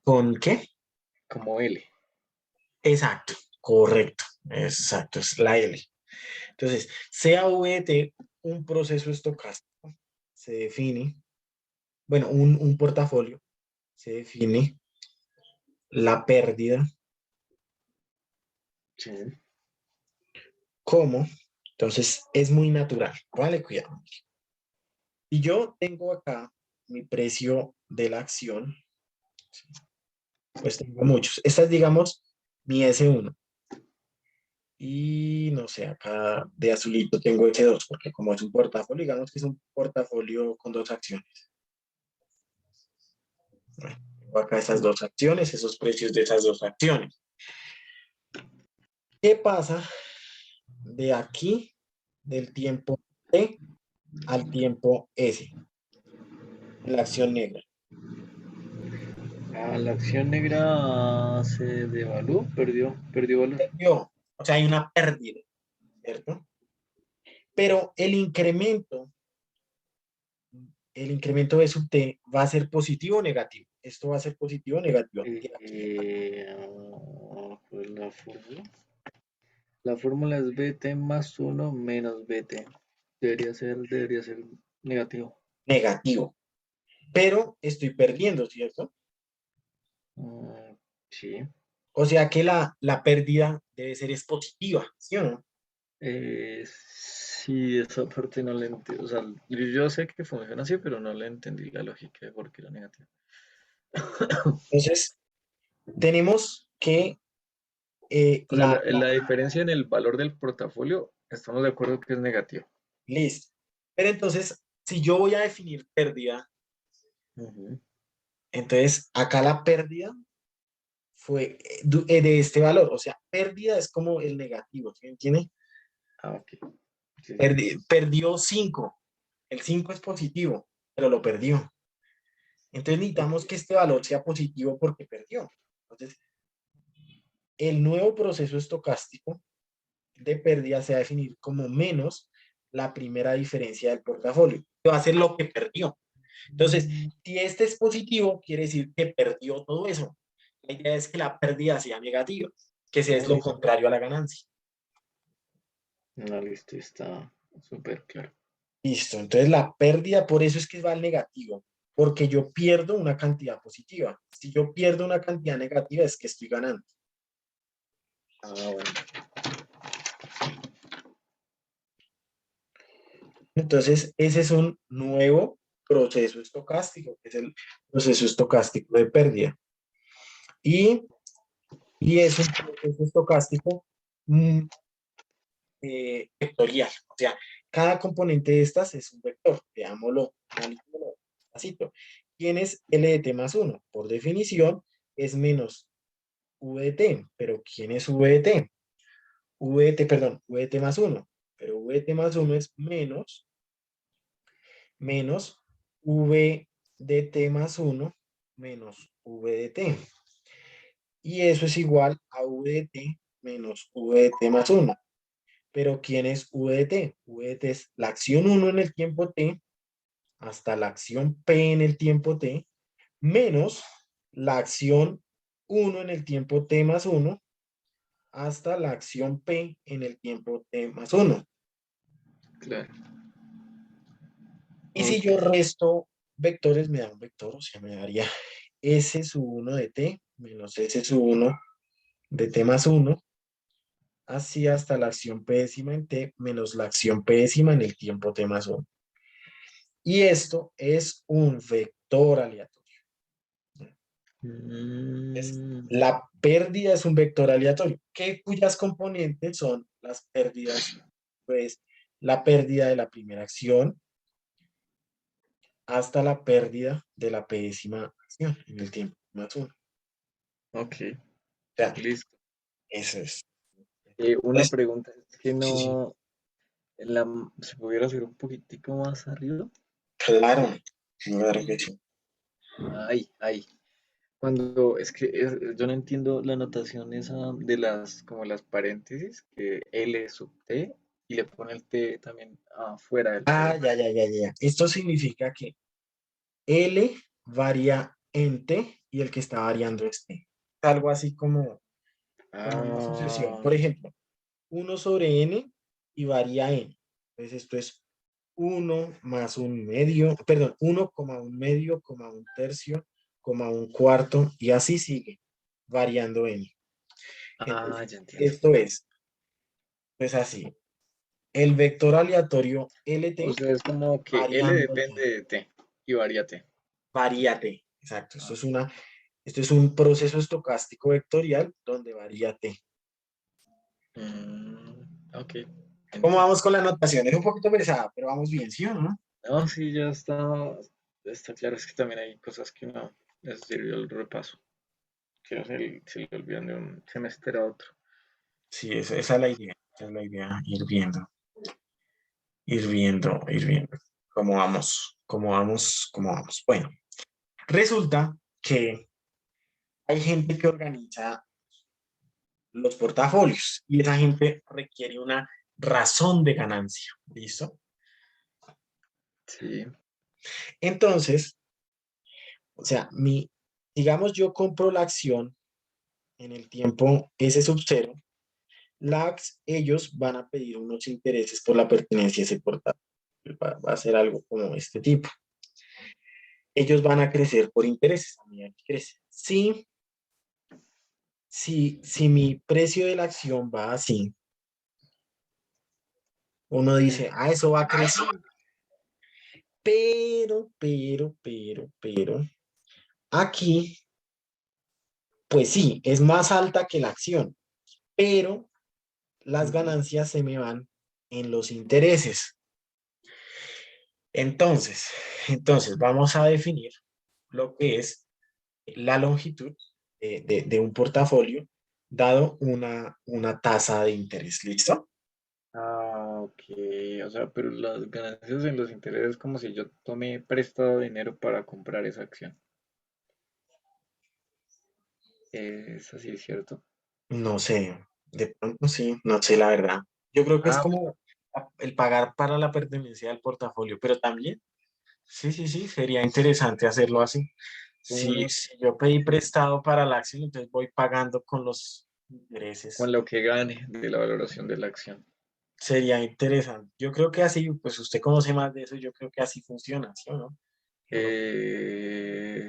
[SPEAKER 2] ¿con qué?
[SPEAKER 1] Como L.
[SPEAKER 2] Exacto, correcto, exacto, es la L. Entonces, sea V de T un proceso estocástico, se define, bueno, un portafolio, se define la pérdida
[SPEAKER 1] Sí.
[SPEAKER 2] como, entonces es muy natural, vale, cuidado. Y yo tengo acá mi precio de la acción, pues tengo muchos. Esta es, digamos, mi S1. Y no sé, acá de azulito tengo S2, porque como es un portafolio, digamos que es un portafolio con dos acciones. Bueno, tengo acá esas dos acciones, esos precios de esas dos acciones. ¿Qué pasa de aquí, del tiempo T al tiempo S, en la acción negra?
[SPEAKER 1] Ah, la acción negra se devaluó, perdió valor.
[SPEAKER 2] Perdió, o sea, hay una pérdida, ¿cierto? Pero el incremento de sub T va a ser positivo o negativo. Esto va a ser positivo o negativo.
[SPEAKER 1] Pues la fórmula es BT más uno menos BT. Debería ser negativo.
[SPEAKER 2] Negativo. Pero estoy perdiendo, ¿cierto?
[SPEAKER 1] Mm, sí.
[SPEAKER 2] O sea que la pérdida debe ser es positiva, ¿sí o no?
[SPEAKER 1] Sí, esa parte no la entiendo. O sea, yo sé que funciona así, pero no le entendí la lógica de por qué era negativo.
[SPEAKER 2] Entonces, tenemos que
[SPEAKER 1] O sea, la diferencia en el valor del portafolio, estamos de acuerdo que es negativo.
[SPEAKER 2] listo. Pero entonces, si yo voy a definir pérdida,
[SPEAKER 1] Ujú.
[SPEAKER 2] entonces acá la pérdida fue de este valor. O sea, pérdida es como el negativo, ¿sí me entiende?
[SPEAKER 1] Ah, ok. Sí, sí.
[SPEAKER 2] Perdió 5. El 5 es positivo, pero lo perdió. Entonces
[SPEAKER 1] Ok.
[SPEAKER 2] necesitamos que este valor sea positivo porque perdió. Entonces, el nuevo proceso estocástico de pérdida se va a definir como menos la primera diferencia del portafolio, que va a ser lo que perdió. Entonces, si este es positivo, quiere decir que perdió todo eso. La idea es que la pérdida sea negativa, que sea es lo
[SPEAKER 1] Listo.
[SPEAKER 2] contrario a la ganancia.
[SPEAKER 1] No, listo, está súper claro.
[SPEAKER 2] Listo, entonces la pérdida, por eso es que va al negativo, porque yo pierdo una cantidad positiva. Si yo pierdo una cantidad negativa, es que estoy ganando.
[SPEAKER 1] Ah, bueno.
[SPEAKER 2] Entonces, ese es un nuevo proceso estocástico, que es el proceso estocástico de pérdida. Y, y es un proceso estocástico mm, vectorial. O sea, cada componente de estas es un vector. Veámoslo, analicémoslo despacito. ¿Quién es L de t más 1? Por definición, es menos V de t. Pero ¿quién es V de t? V de t, perdón, V de t más 1. Pero V de t más 1 es menos V de t más 1 menos V de t. Y eso es igual a V de t menos V de t más 1. Pero ¿quién es V de t? V de t es la acción 1 en el tiempo t hasta la acción p en el tiempo t menos la acción 1 en el tiempo t más 1 hasta la acción p en el tiempo t más 1.
[SPEAKER 1] Claro.
[SPEAKER 2] Y si
[SPEAKER 1] Ok.
[SPEAKER 2] yo resto vectores, me da un vector, o sea, me daría s sub 1 de t menos s sub 1 de t más 1, así hasta la acción p décima en t menos la acción p décima en el tiempo t más 1. Y esto es un vector aleatorio.
[SPEAKER 1] Mm,
[SPEAKER 2] La pérdida es un vector aleatorio, cuyas componentes son las pérdidas, pues la pérdida de la primera acción hasta la pérdida de la décima acción en el tiempo más 1.
[SPEAKER 1] ok,
[SPEAKER 2] O sea,
[SPEAKER 1] listo.
[SPEAKER 2] eso es.
[SPEAKER 1] Una
[SPEAKER 2] Entonces,
[SPEAKER 1] pregunta, es que
[SPEAKER 2] sí, sí,
[SPEAKER 1] no, la, se pudiera hacer un poquitico más arriba.
[SPEAKER 2] claro, claro que sí.
[SPEAKER 1] Ay. Cuando es que yo no entiendo la notación esa de las, como las paréntesis, que L sub T y le pone el T también afuera del
[SPEAKER 2] Ah,
[SPEAKER 1] paréntesis.
[SPEAKER 2] ya. Esto significa que L varía en T y el que está variando es T. Algo así como una sucesión.
[SPEAKER 1] Ah,
[SPEAKER 2] Por ejemplo, 1 sobre n y varía n. Entonces esto es 1 más un medio, perdón, 1, un medio, un tercio, un cuarto, y así sigue variando n. Entonces,
[SPEAKER 1] ya entiendo.
[SPEAKER 2] esto es, pues así, el vector aleatorio
[SPEAKER 1] O
[SPEAKER 2] LT
[SPEAKER 1] sea, es como que L
[SPEAKER 2] variando
[SPEAKER 1] depende
[SPEAKER 2] T,
[SPEAKER 1] de T y varía T.
[SPEAKER 2] varía T. Exacto,
[SPEAKER 1] Ah,
[SPEAKER 2] esto es un proceso estocástico vectorial donde varía T.
[SPEAKER 1] Ok,
[SPEAKER 2] ¿Cómo
[SPEAKER 1] entiendo.
[SPEAKER 2] vamos con la anotación? Es un poquito pesada, pero vamos bien, ¿sí o no?
[SPEAKER 1] No, sí, ya está claro, es que también hay cosas que no les sirvió el repaso, que se le olvidan de un semestre a otro.
[SPEAKER 2] Sí, esa es la idea. Esa es la idea, ir viendo cómo vamos. Bueno, resulta que hay gente que organiza los portafolios y esa gente requiere una razón de ganancia. ¿Listo?
[SPEAKER 1] Sí,
[SPEAKER 2] Entonces, o sea, digamos, yo compro la acción en el tiempo S sub cero, ellos van a pedir unos intereses por la pertenencia a ese portafolio. Va a ser algo como este tipo. Ellos van a crecer por intereses a medida que crece. Si mi precio de la acción va así, uno dice, eso va a crecer, pero, aquí, pues sí, es más alta que la acción, pero las
[SPEAKER 1] ujú,
[SPEAKER 2] ganancias se me van en los intereses. Entonces, entonces vamos a definir lo que es la longitud de un portafolio dado una tasa de interés. ¿Listo?
[SPEAKER 1] ok, o sea, pero las ganancias en los intereses es como si yo tomé prestado dinero para comprar esa acción. Es así, ¿cierto?
[SPEAKER 2] No sé, de pronto sí, no sé la verdad. Yo creo que es
[SPEAKER 1] Ah,
[SPEAKER 2] como el pagar para la pertenencia del portafolio, pero también, sí, sería interesante hacerlo así. Si,
[SPEAKER 1] uno
[SPEAKER 2] si yo pedí prestado para la acción, entonces voy pagando con los
[SPEAKER 1] con
[SPEAKER 2] intereses.
[SPEAKER 1] lo que gane de la valoración de la acción.
[SPEAKER 2] Sería interesante. Yo creo que así, pues usted conoce más de eso, yo creo que así funciona, ¿sí o no?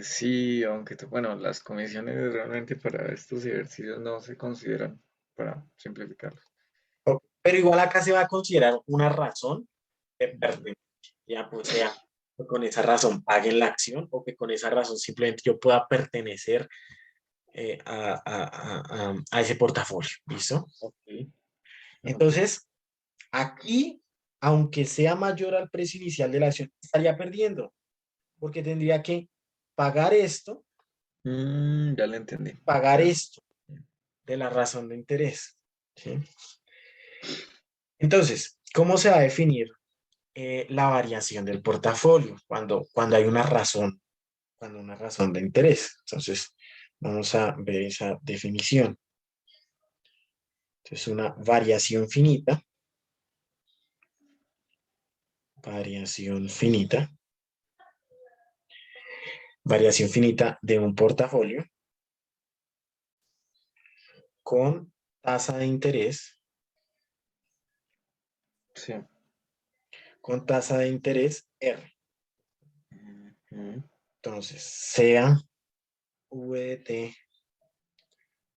[SPEAKER 1] Sí, aunque bueno, las comisiones realmente para estos ejercicios no se consideran para simplificarlos.
[SPEAKER 2] Pero igual acá se va a considerar una razón de pertenencia, ya pues sea que con esa razón paguen la acción o que con esa razón simplemente yo pueda pertenecer a ese portafolio, ¿listo?
[SPEAKER 1] Ok, ok.
[SPEAKER 2] Entonces, aquí, aunque sea mayor al precio inicial de la acción, estaría perdiendo, porque tendría que pagar esto,
[SPEAKER 1] Ya le entendí.
[SPEAKER 2] pagar
[SPEAKER 1] Ya.
[SPEAKER 2] esto de la razón de interés, ¿sí? Entonces, ¿cómo se va a definir la variación del portafolio cuando hay una razón de interés? Entonces, vamos a ver esa definición. Entonces, una variación finita, variación finita de un portafolio con tasa de interés,
[SPEAKER 1] Sí.
[SPEAKER 2] con tasa de interés R.
[SPEAKER 1] Ujú.
[SPEAKER 2] Entonces, sea V de T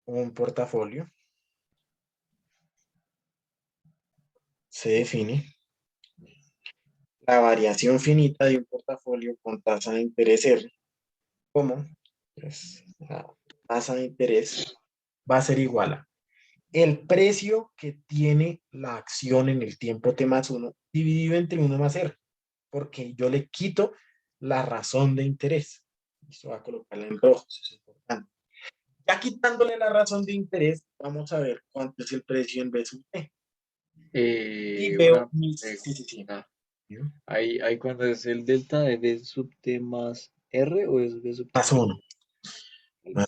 [SPEAKER 2] un portafolio, se define la variación finita de un portafolio con tasa de interés R como pues, la tasa de interés va a ser igual a el precio que tiene la acción en el tiempo T más uno dividido entre uno más R, porque yo le quito la razón de interés. Esto va a colocarla en rojo, eso es importante. Ya quitándole la razón de interés, vamos a ver cuánto es el precio en B sub T. Y veo
[SPEAKER 1] Una
[SPEAKER 2] mis... Sí, sí, sí.
[SPEAKER 1] pregunta. ¿Ahí cuando es el delta de B sub T más R o es B sub T
[SPEAKER 2] Más
[SPEAKER 1] por
[SPEAKER 2] uno.
[SPEAKER 1] listo?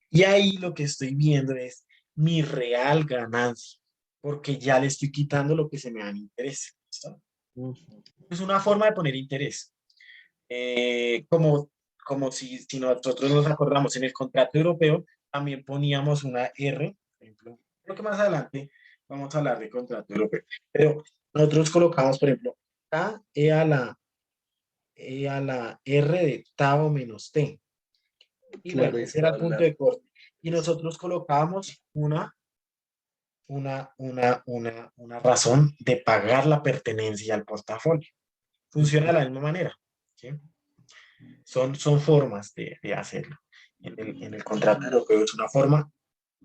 [SPEAKER 2] Y ahí lo que estoy viendo es mi real ganancia, porque ya le estoy quitando lo que se me da en interés. ¿Listo?
[SPEAKER 1] Ujú.
[SPEAKER 2] Es una forma de poner interés. Como si nosotros nos acordamos en el contrato europeo, también poníamos una R, por ejemplo. Creo que más adelante vamos a hablar de contrato europeo. Pero nosotros colocamos, por ejemplo, E a la R de tau menos T. Y bueno,
[SPEAKER 1] Claro, y
[SPEAKER 2] ese era el
[SPEAKER 1] toda
[SPEAKER 2] punto
[SPEAKER 1] la...
[SPEAKER 2] de corte. Y nosotros colocábamos una razón de pagar la pertenencia al portafolio. Funciona de la misma manera. ¿Sí? Son formas de hacerlo. En el contrato europeo es una forma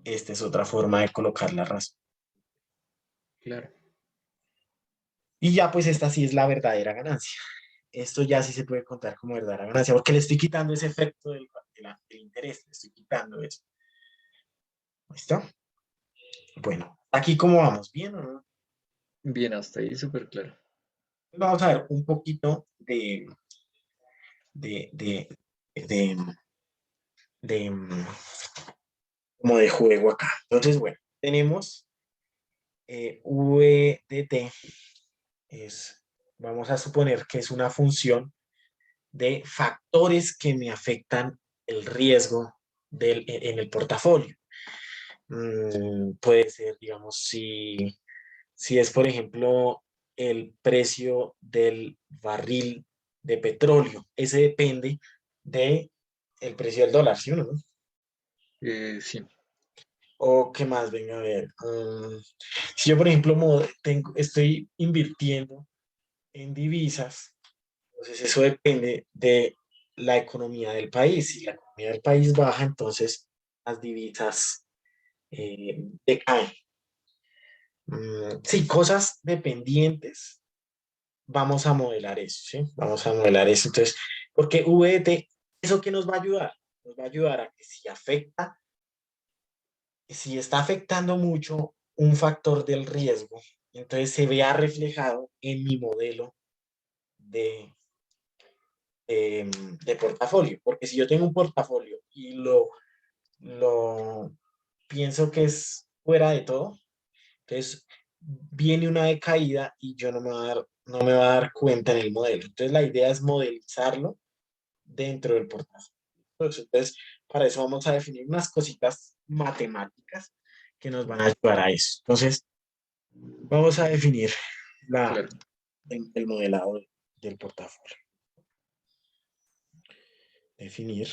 [SPEAKER 2] esta es otra forma de colocar la razón.
[SPEAKER 1] Claro.
[SPEAKER 2] Y ya pues esta sí es la verdadera ganancia. Esto ya sí se puede contar como verdadera ganancia, porque le estoy quitando ese efecto del interés, le estoy quitando eso. ¿Listo? Bueno, aquí cómo vamos, ¿bien o no?
[SPEAKER 1] Bien, hasta ahí súper claro.
[SPEAKER 2] Vamos a ver un poquito de, de, de, de, como de juego acá. Entonces, bueno, tenemos VDT, es, vamos a suponer que es una función de factores que me afectan el riesgo en el portafolio. Puede ser, digamos, si es, por ejemplo, el precio del barril de petróleo. Ese depende de el precio del dólar, ¿sí o no?
[SPEAKER 1] Sí,
[SPEAKER 2] O qué más, venga a ver. Si yo, por ejemplo, estoy invirtiendo en divisas, entonces eso depende de la economía del país. Si la economía del país baja, entonces las divisas decaen. Sí, cosas dependientes. Vamos a modelar eso, ¿sí? Vamos a modelar eso. Entonces, porque VDT, ¿eso qué nos va a ayudar? Nos va a ayudar a que si está afectando mucho un factor del riesgo, entonces se vea reflejado en mi modelo de, de portafolio. Porque si yo tengo un portafolio y lo pienso que es fuera de todo, entonces viene una decaída y yo no me va a dar cuenta en el modelo. Entonces la idea es modelizarlo dentro del portafolio. Entonces, para eso vamos a definir unas cositas matemáticas que nos van a ayudar a eso. Entonces, vamos a definir la,
[SPEAKER 1] claro.
[SPEAKER 2] el modelado del portafolio. Definir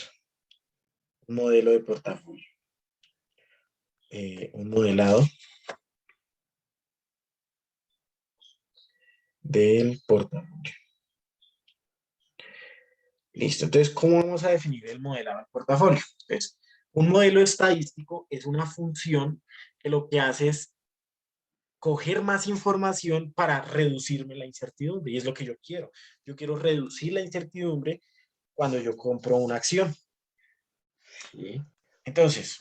[SPEAKER 2] un modelo de portafolio. Un modelado del portafolio. Listo. Entonces, ¿cómo vamos a definir el modelado del portafolio? Entonces, un modelo estadístico es una función que lo que hace es coger más información para reducirme la incertidumbre. Y es lo que yo quiero. Yo quiero reducir la incertidumbre cuando yo compro una acción.
[SPEAKER 1] Sí.
[SPEAKER 2] Entonces,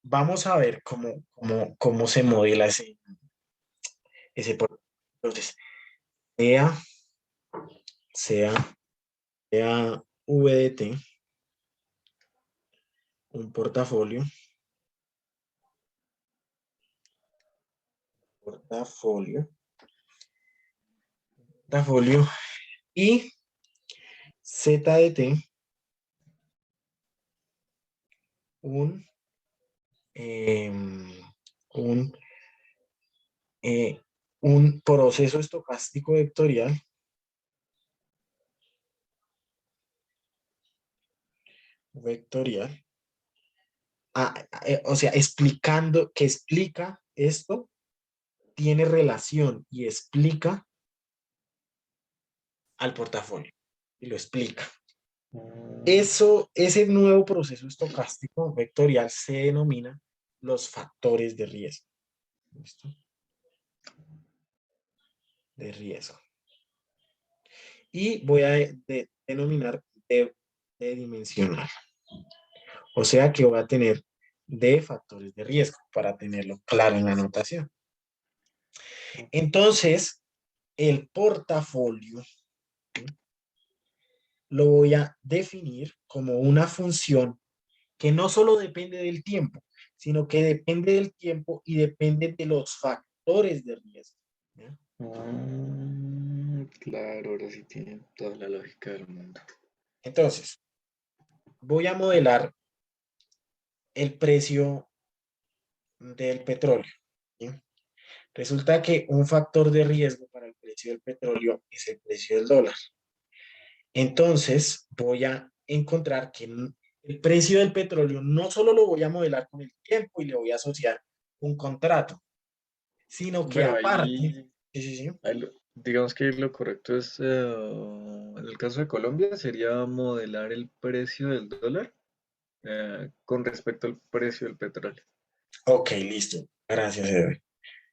[SPEAKER 2] vamos a ver cómo se modela ese portafolio. Entonces, sea, sea, sea VDT, un portafolio y ZDT, un, em, un, eh, un proceso estocástico vectorial. O sea, explicando, que explica esto, tiene relación y explica al portafolio y lo explica.
[SPEAKER 1] Mm,
[SPEAKER 2] Eso, ese nuevo proceso estocástico vectorial se denomina los factores de riesgo. ¿Listo? De riesgo. Y voy a denominar de dimensional. O sea que voy a tener de factores de riesgo para tenerlo claro en la anotación. Entonces, el portafolio, ¿sí?, lo voy a definir como una función que no solo depende del tiempo, sino que depende del tiempo y depende de los factores de riesgo. ¿Ya?
[SPEAKER 1] claro, ahora sí tiene toda la lógica del mundo.
[SPEAKER 2] Entonces, voy a modelar el precio del petróleo. ¿Sí? Resulta que un factor de riesgo para el precio del petróleo es el precio del dólar. Entonces, voy a encontrar que el precio del petróleo no solo lo voy a modelar con el tiempo y le voy a asociar un contrato, sino que
[SPEAKER 1] Bueno,
[SPEAKER 2] aparte,
[SPEAKER 1] ahí,
[SPEAKER 2] sí, sí, sí,
[SPEAKER 1] digamos que lo correcto es, en el caso de Colombia, sería modelar el precio del dólar con respecto al precio del petróleo.
[SPEAKER 2] Ok, listo. Gracias, Edwin.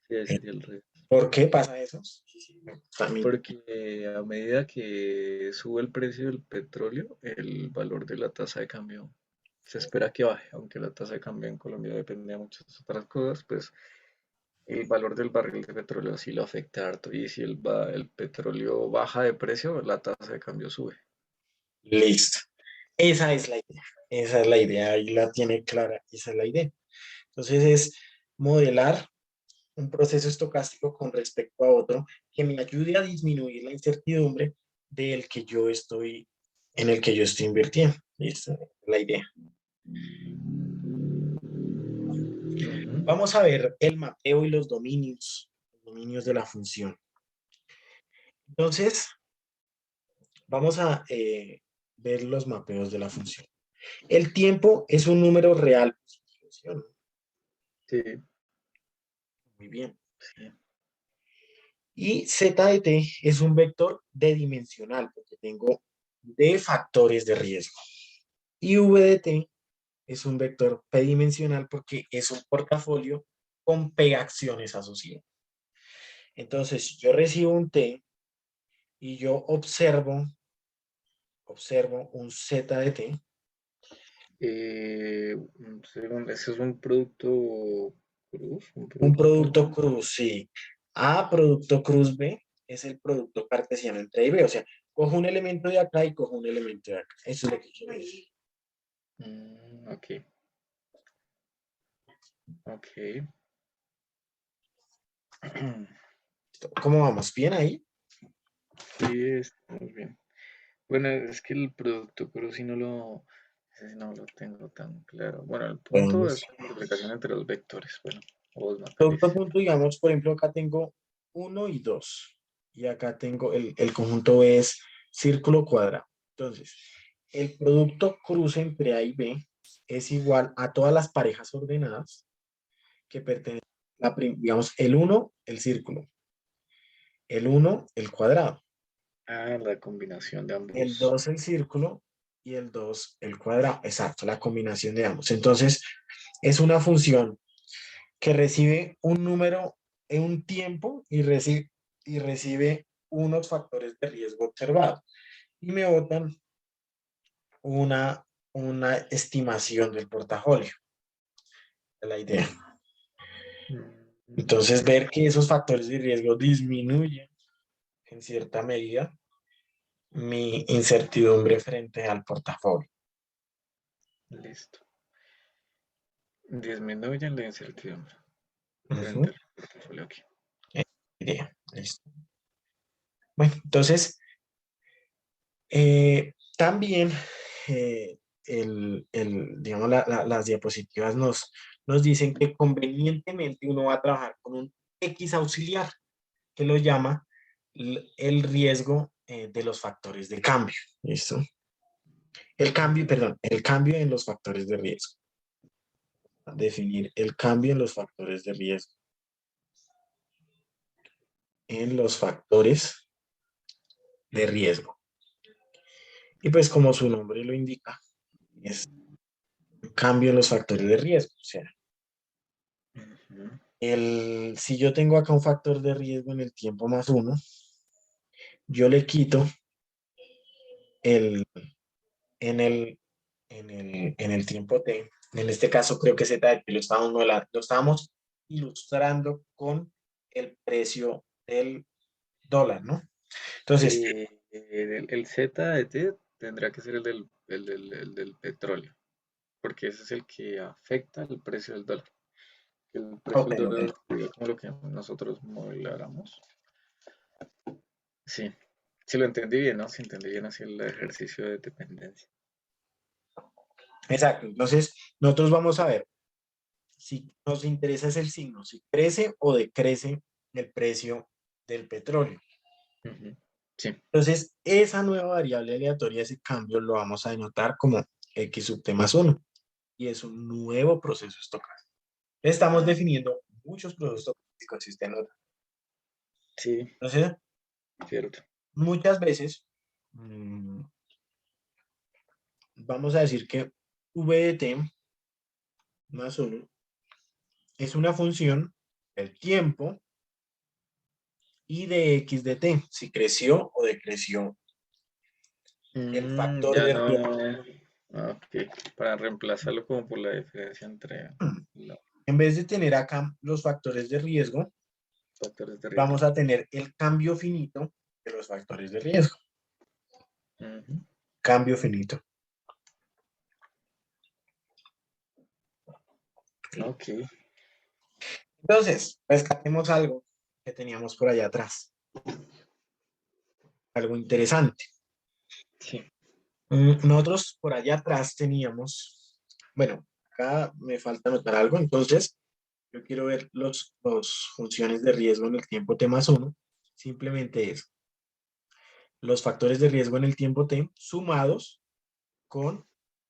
[SPEAKER 1] Sí, ese
[SPEAKER 2] Eh,
[SPEAKER 1] sería el resto.
[SPEAKER 2] ¿Por qué pasa eso? Sí, sí, también.
[SPEAKER 1] Porque a medida que sube el precio del petróleo, el valor de la tasa de cambio se espera que baje, aunque la tasa de cambio en Colombia depende de muchas otras cosas, pues el valor del barril de petróleo sí lo afecta harto. Y si el petróleo baja de precio, la tasa de cambio sube.
[SPEAKER 2] Listo. Esa es la idea. Esa es la idea. Ahí la tiene clara. Esa es la idea. Entonces es modelar un proceso estocástico con respecto a otro que me ayude a disminuir la incertidumbre del que yo estoy, en el que yo estoy invirtiendo. Listo. Esa es la idea.
[SPEAKER 1] Ujú.
[SPEAKER 2] Vamos a ver el mapeo y los dominios de la función. Entonces, vamos a ver los mapeos de la función. El tiempo es un número real positivo, ¿sí o no?
[SPEAKER 1] Sí,
[SPEAKER 2] Muy bien.
[SPEAKER 1] sí.
[SPEAKER 2] Y z de t es un vector d dimensional, porque tengo d factores de riesgo. Y v de t es un vector p dimensional porque es un portafolio con p acciones asociadas. Entonces, yo recibo un t y yo observo un z de t,
[SPEAKER 1] Un segundo, ese es un producto cruz, un
[SPEAKER 2] un
[SPEAKER 1] producto
[SPEAKER 2] producto
[SPEAKER 1] punto.
[SPEAKER 2] cruz, sí. A producto cruz B es el producto cartesiano entre A y B. O sea, cojo un elemento de acá y cojo un elemento de acá. Eso es lo que quiero decir.
[SPEAKER 1] Ok, ok.
[SPEAKER 2] ¿Cómo vamos? ¿Bien ahí?
[SPEAKER 1] Sí, estamos bien. Bueno, es que el producto cruz ese sí no lo tengo tan claro. Bueno, el punto
[SPEAKER 2] Vamos.
[SPEAKER 1] es la multiplicación entre los vectores, bueno, o dos
[SPEAKER 2] Producto
[SPEAKER 1] matrices.
[SPEAKER 2] punto, digamos, por ejemplo, acá tengo uno y 2. Y acá tengo el conjunto es círculo cuadrado. Entonces, el producto cruce entre A y B es igual a todas las parejas ordenadas que pertenecen, digamos, el uno el círculo, el uno el cuadrado,
[SPEAKER 1] Ah, la combinación de
[SPEAKER 2] el
[SPEAKER 1] ambos.
[SPEAKER 2] 2 el círculo y el 2 el cuadrado. Exacto, la combinación de ambos. Entonces, es una función que recibe un número en un tiempo y recibe unos factores de riesgo observados. Y me botan una estimación del portafolio, de la idea. Entonces, ver que esos factores de riesgo disminuyen en cierta medida mi incertidumbre frente al portafolio.
[SPEAKER 1] Listo. Disminuyen la incertidumbre frente
[SPEAKER 2] Ujú.
[SPEAKER 1] al portafolio aquí.
[SPEAKER 2] Idea. Listo. Bueno, entonces, también digamos, las diapositivas nos dicen que convenientemente uno va a trabajar con un X auxiliar, que lo llama el riesgo de los factores de cambio. ¿Listo? El cambio,
[SPEAKER 1] Ujú.
[SPEAKER 2] perdón, el cambio en los factores de riesgo. Definir el cambio en los factores de riesgo. En los factores de riesgo. Y pues como su nombre lo indica, es un cambio en los factores de riesgo. O sea,
[SPEAKER 1] Ujú.
[SPEAKER 2] si yo tengo acá un factor de riesgo en el tiempo más uno, yo le quito el, en el tiempo t. En este caso creo que z de t lo estábamos ilustrando con el precio del dólar, ¿no? Entonces,
[SPEAKER 1] El Z de T tendrá que ser el del petróleo, porque ese es el que afecta el precio del dólar. El precio
[SPEAKER 2] ok,
[SPEAKER 1] del
[SPEAKER 2] ok.
[SPEAKER 1] dólar sería como lo que nosotros modeláramos. Sí, si lo entendí bien, ¿no? Si entendí bien así el ejercicio de dependencia.
[SPEAKER 2] Exacto. Entonces, nosotros vamos a ver si nos interesa es el signo, si crece o decrece el precio del petróleo.
[SPEAKER 1] Ujú. Sí,
[SPEAKER 2] Entonces, esa nueva variable aleatoria, ese cambio, lo vamos a denotar como x sub t más 1 y es un nuevo proceso estocástico. Estamos
[SPEAKER 1] ah,
[SPEAKER 2] definiendo muchos procesos estocásticos, si usted nota.
[SPEAKER 1] sí,
[SPEAKER 2] Entonces,
[SPEAKER 1] cierto.
[SPEAKER 2] muchas veces vamos a decir que v de t más 1 es una función del tiempo y de x de t, si creció o decreció el factor
[SPEAKER 1] Ya
[SPEAKER 2] de riesgo.
[SPEAKER 1] no. Ok, para reemplazarlo como por la diferencia entre los
[SPEAKER 2] En vez de tener acá los factores de riesgo,
[SPEAKER 1] factores de riesgo.
[SPEAKER 2] vamos a tener el cambio finito de los factores de riesgo.
[SPEAKER 1] Ujú.
[SPEAKER 2] Cambio finito.
[SPEAKER 1] Ok,
[SPEAKER 2] Entonces, rescatemos algo que teníamos por allá atrás. Algo interesante.
[SPEAKER 1] sí.
[SPEAKER 2] Nosotros por allá atrás teníamos, bueno, acá me falta anotar algo, entonces yo quiero ver los funciones de riesgo en el tiempo t más 1. Simplemente es los factores de riesgo en el tiempo t sumados con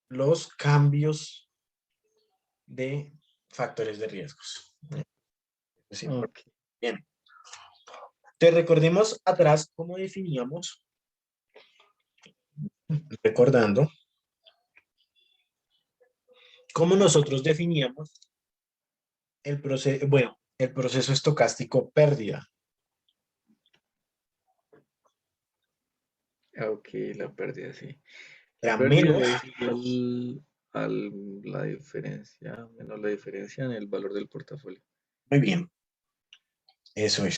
[SPEAKER 2] los cambios de factores de riesgos. Es importante.
[SPEAKER 1] Ok.
[SPEAKER 2] Bien. Te recordemos atrás cómo definíamos, recordando cómo nosotros definíamos el proceso, bueno, el proceso estocástico pérdida.
[SPEAKER 1] Ok, la pérdida, sí. La
[SPEAKER 2] Era
[SPEAKER 1] pérdida
[SPEAKER 2] menos,
[SPEAKER 1] es igual a la diferencia, menos la diferencia en el valor del portafolio.
[SPEAKER 2] muy bien, eso es.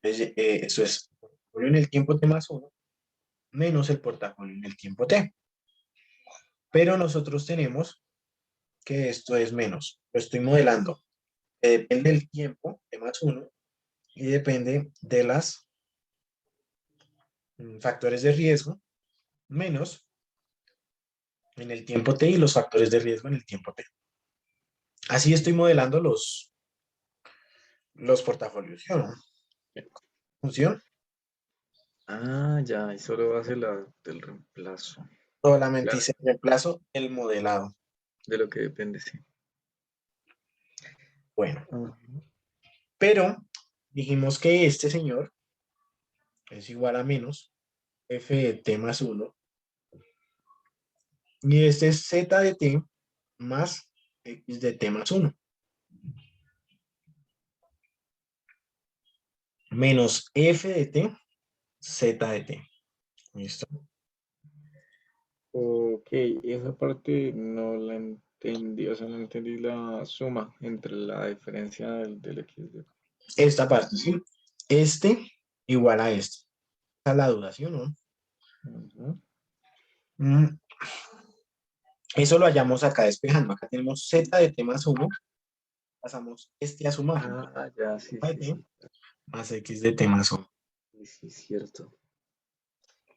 [SPEAKER 2] Eso es el portafolio en el tiempo t más 1 menos el portafolio en el tiempo t. Pero nosotros tenemos que esto es menos. Lo estoy modelando. Depende del tiempo t más 1 y depende de las factores de riesgo menos en el tiempo t y los factores de riesgo en el tiempo t. Así estoy modelando los portafolios, ¿sí o no? Función,
[SPEAKER 1] Ya, y solo hace la del reemplazo.
[SPEAKER 2] solamente
[SPEAKER 1] Claro,
[SPEAKER 2] hice el reemplazo el modelado.
[SPEAKER 1] de lo que depende, sí.
[SPEAKER 2] Bueno,
[SPEAKER 1] Ujú.
[SPEAKER 2] pero dijimos que este señor es igual a menos f de t más 1 y este es z de t más x de t más 1 menos f de t, z de t. ¿Listo?
[SPEAKER 1] Ok, esa parte no la entendí, o sea, no entendí la suma entre la diferencia del X de...
[SPEAKER 2] Esta parte, ¿sí? Este igual a este. Esa es la duda, ¿sí o no?
[SPEAKER 1] Ujú.
[SPEAKER 2] Mm, Eso lo hallamos acá despejando. Acá tenemos z de t más 1. Pasamos este a sumar.
[SPEAKER 1] Ya, sí,
[SPEAKER 2] Z de
[SPEAKER 1] sí,
[SPEAKER 2] t
[SPEAKER 1] sí.
[SPEAKER 2] más x de t más 1.
[SPEAKER 1] Sí, sí, cierto.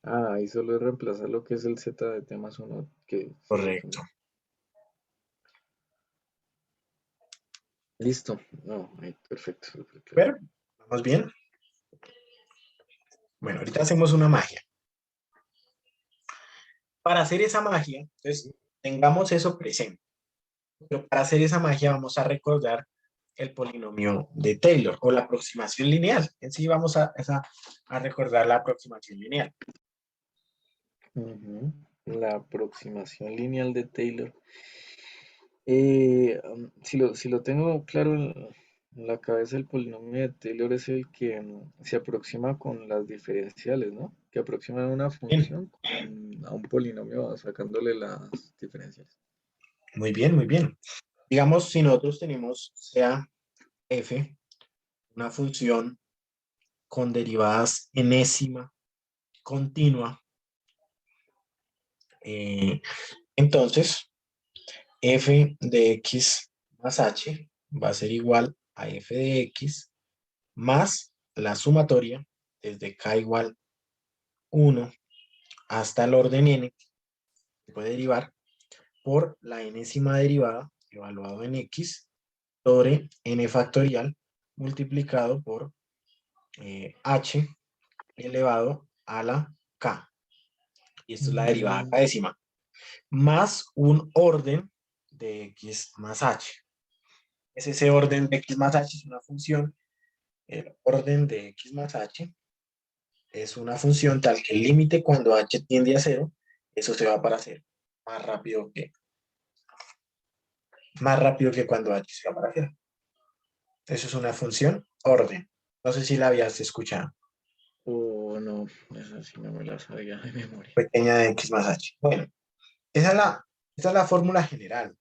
[SPEAKER 1] Ahí solo es reemplazar lo que es el Z de T más uno, que sería como...
[SPEAKER 2] Correcto.
[SPEAKER 1] Listo. No, ahí, perfecto, súper claro.
[SPEAKER 2] Pero, ¿vamos bien? Bueno, ahorita hacemos una magia. Para hacer esa magia, entonces, tengamos eso presente. Pero para hacer esa magia vamos a recordar el polinomio de Taylor o la aproximación lineal. En sí vamos a recordar la aproximación lineal.
[SPEAKER 1] Ujú. La aproximación lineal de Taylor. Si lo tengo claro en la cabeza, el polinomio de Taylor es el que se aproxima con las diferenciales, ¿no? Que aproxima una
[SPEAKER 2] Bien,
[SPEAKER 1] función a un polinomio sacándole las diferenciales.
[SPEAKER 2] muy bien, muy bien. Digamos, si nosotros tenemos sea f, una función con derivadas enésima continua, eh, entonces f de x más h va a ser igual a f de x más la sumatoria desde k igual 1 hasta el orden n, se puede derivar por la enésima derivada evaluado en x sobre n factorial multiplicado por h elevado a la k. Y esto es la derivada
[SPEAKER 1] Mm,
[SPEAKER 2] décima, más un orden de x más h. Es ese orden de x más h, es una función. El orden de x más h es una función tal que el límite cuando h tiende a cero, eso se va para cero, más rápido que. más rápido que cuando h se va para afuera. Eso es una función orden. No sé si la habías escuchado.
[SPEAKER 1] Oh, no, esa sí no me la sabía de memoria.
[SPEAKER 2] Pequeña de x más h. Bueno, esa es la fórmula general.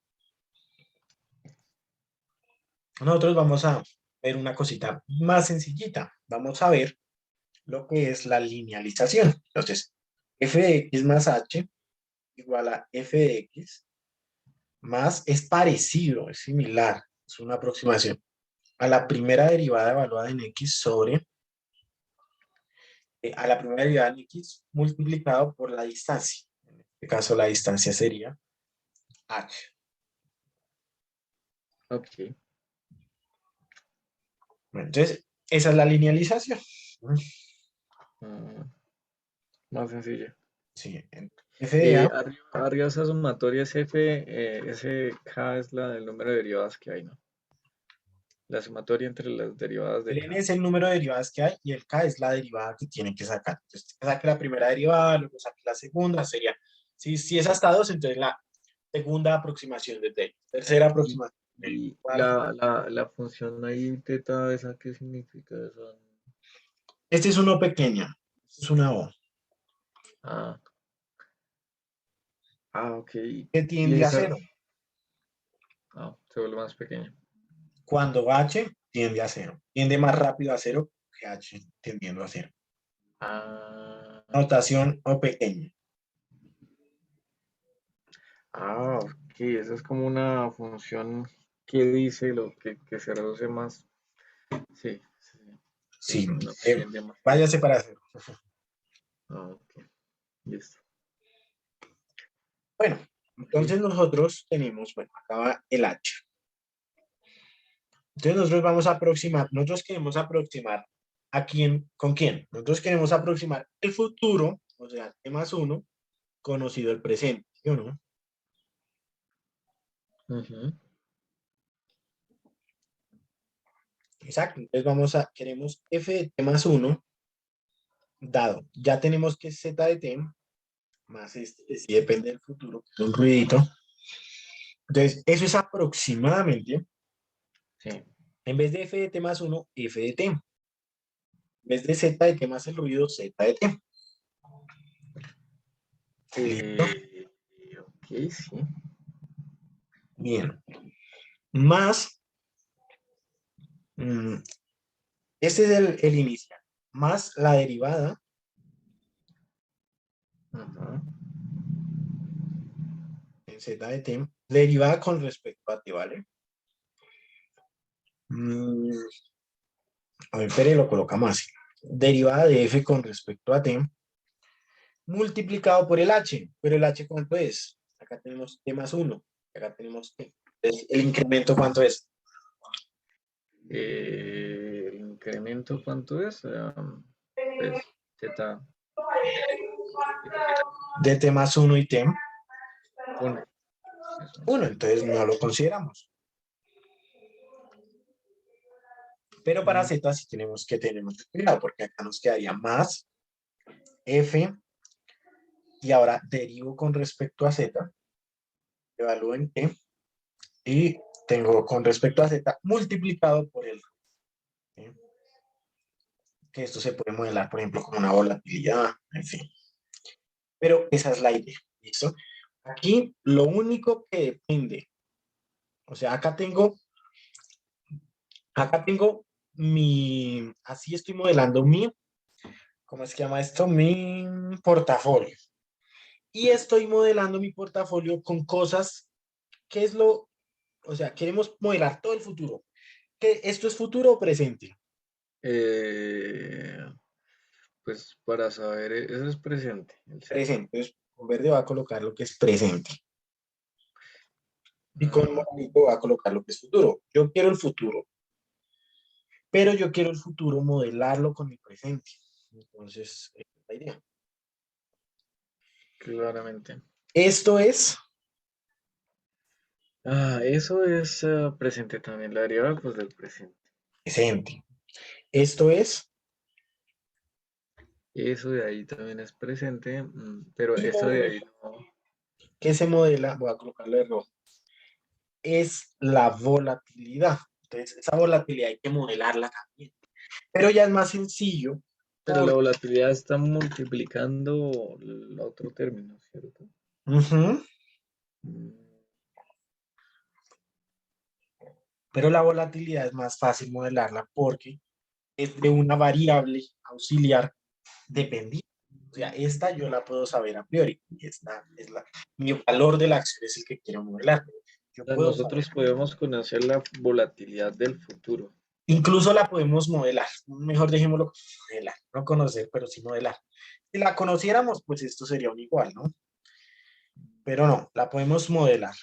[SPEAKER 2] Nosotros vamos a ver una cosita más sencillita. Vamos a ver lo que es la linealización. Entonces, f de x más h igual a f de x más es parecido, es similar, es una aproximación a la primera derivada evaluada en x sobre a la primera derivada en x multiplicado por la distancia. En este caso, la distancia sería h.
[SPEAKER 1] Ok.
[SPEAKER 2] Bueno, entonces, esa es la linealización.
[SPEAKER 1] Ah, más sencilla.
[SPEAKER 2] Sí, f de a,
[SPEAKER 1] Arriba esa sumatoria es F, ese K es la del número de derivadas que hay, ¿no? La sumatoria entre las derivadas de
[SPEAKER 2] el n
[SPEAKER 1] K.
[SPEAKER 2] es el número de derivadas que hay y el k es la derivada que tiene que sacar. Entonces, saque la primera derivada, luego saque la segunda, sería, si es hasta 2, entonces la segunda aproximación de t, tercera
[SPEAKER 1] Y,
[SPEAKER 2] aproximación de t,
[SPEAKER 1] y
[SPEAKER 2] cuarta.
[SPEAKER 1] la función ahí, teta, ¿esa qué significa? Esa?
[SPEAKER 2] Este es uno pequeño, este es una o,
[SPEAKER 1] Ah, ah, ok.
[SPEAKER 2] que
[SPEAKER 1] Y
[SPEAKER 2] tiende a
[SPEAKER 1] esa,
[SPEAKER 2] cero.
[SPEAKER 1] se vuelve más pequeña.
[SPEAKER 2] Cuando h tiende a cero, tiende más rápido a cero que h tendiendo a cero.
[SPEAKER 1] Ah,
[SPEAKER 2] Notación o pequeña.
[SPEAKER 1] ok. Esa es como una función que dice lo que se reduce más. Sí, sí, sí,
[SPEAKER 2] Sí,
[SPEAKER 1] no tiende más a
[SPEAKER 2] váyase para cero.
[SPEAKER 1] ok, listo.
[SPEAKER 2] Bueno,
[SPEAKER 1] Ok.
[SPEAKER 2] entonces nosotros tenemos, bueno, acá va el h. Entonces nosotros vamos a aproximar, nosotros queremos aproximar a quién, ¿con quién? Nosotros queremos aproximar el futuro, o sea, t más uno, conocido el presente, ¿sí o no?
[SPEAKER 1] Ujú.
[SPEAKER 2] Exacto, entonces queremos f de t más uno dado, ya tenemos que z de t, más este, que sí depende del futuro, que es un ruidito. Entonces, eso es aproximadamente,
[SPEAKER 1] Sí.
[SPEAKER 2] en vez de f de t más uno, f de t. En vez de z de t más el ruido, z de t. ¿Listo?
[SPEAKER 1] Eh, ok, sí.
[SPEAKER 2] Bien. Más, mm, este es el inicial, más la derivada
[SPEAKER 1] Ajá.
[SPEAKER 2] en z de t, derivada con respecto a t, ¿vale? A ver, espere, lo colocamos así. Derivada de f con respecto a t, multiplicado por el h. Pero el h, ¿cuánto es? Acá tenemos t más uno. Acá tenemos t. Entonces, ¿el incremento cuánto es?
[SPEAKER 1] ¿El incremento cuánto es? Pues Z
[SPEAKER 2] De t más uno y t,
[SPEAKER 1] 1. Eso.
[SPEAKER 2] 1. Entonces, no lo consideramos. Pero para
[SPEAKER 1] Mm,
[SPEAKER 2] z sí tenemos que tener mucho cuidado, porque acá nos quedaría más f, y ahora derivo con respecto a z, evalúo en t, y tengo con respecto a z multiplicado por el, ¿sí? Que esto se puede modelar, por ejemplo, como una volatilidad, en fin. Pero esa es la idea, ¿listo? Aquí lo único que depende, o sea, acá tengo así estoy modelando ¿cómo es que llama esto? Mi portafolio. Y estoy modelando mi portafolio con cosas, ¿qué es o sea, queremos modelar todo el futuro? ¿Qué, esto es futuro o presente?
[SPEAKER 1] eh, pues para saber, eso es presente, el Z.
[SPEAKER 2] Presente. Entonces, con verde va a colocar lo que es presente. Y con
[SPEAKER 1] Ah,
[SPEAKER 2] moradito va a colocar lo que es futuro. Yo quiero el futuro, pero yo quiero el futuro modelarlo con mi presente. Entonces, esa es la idea.
[SPEAKER 1] claramente.
[SPEAKER 2] Esto es
[SPEAKER 1] Eso es presente también, la derivada pues del presente.
[SPEAKER 2] presente. Esto es,
[SPEAKER 1] Eso de ahí también es presente, pero
[SPEAKER 2] y
[SPEAKER 1] eso
[SPEAKER 2] lo
[SPEAKER 1] de
[SPEAKER 2] único
[SPEAKER 1] ahí no.
[SPEAKER 2] que se modela, voy a colocarlo de rojo. es la volatilidad. Entonces, esa volatilidad hay que modelarla también. Pero ya es más sencillo
[SPEAKER 1] Pero la
[SPEAKER 2] porque
[SPEAKER 1] volatilidad está multiplicando el otro término, ¿cierto?
[SPEAKER 2] ujú,
[SPEAKER 1] Mm,
[SPEAKER 2] pero la volatilidad es más fácil modelarla porque es de una variable auxiliar dependiente. O sea, esta yo la puedo saber a priori. Y esta es mi valor de la acción es el que quiero modelar. Yo
[SPEAKER 1] o sea,
[SPEAKER 2] puedo saber.
[SPEAKER 1] nosotros podemos conocer la volatilidad del futuro.
[SPEAKER 2] Incluso la podemos modelar. Mejor dejémoslo modelar. No conocer, pero sí modelar. Si la conociéramos, pues esto sería un igual, ¿no? Pero no, la podemos modelar.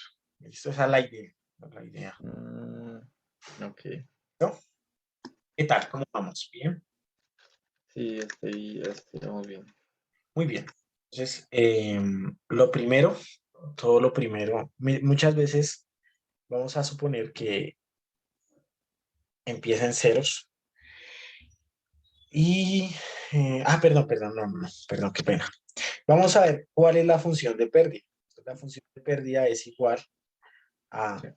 [SPEAKER 2] Esa es la idea. La idea.
[SPEAKER 1] Mm, ok,
[SPEAKER 2] ¿No? ¿Qué tal? ¿Cómo vamos? Bien.
[SPEAKER 1] sí, estamos bien.
[SPEAKER 2] Muy bien. Entonces, lo primero, todo lo primero, muchas veces vamos a suponer que empieza en ceros y, perdón, no, perdón, qué pena. Vamos a ver cuál es la función de pérdida. La función de pérdida es igual a
[SPEAKER 1] Sí.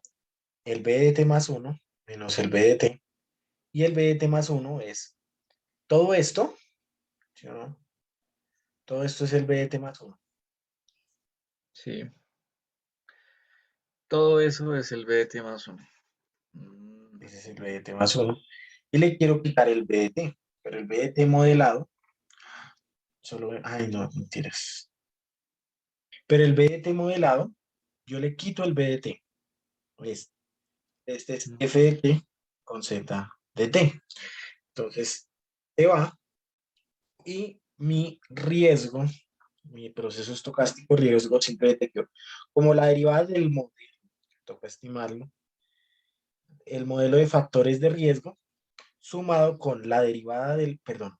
[SPEAKER 2] el BDT más uno menos el BDT y el BDT más uno es todo esto, ¿sí o no? Todo esto es el BDT más uno.
[SPEAKER 1] Sí, todo eso es el BT más uno. Mm,
[SPEAKER 2] Ese es el BDT más uno. Y le quiero quitar el BDT, pero el BDT modelado, solo, ay no, mentiras. Pero el BDT modelado, yo le quito el BDT. Pues, este es
[SPEAKER 1] mm,
[SPEAKER 2] F de T con Z de T. Entonces, se va y mi riesgo, mi proceso estocástico riesgo, simplemente quedó como la derivada del modelo, toca estimarlo, el modelo de factores de riesgo sumado con la derivada perdón,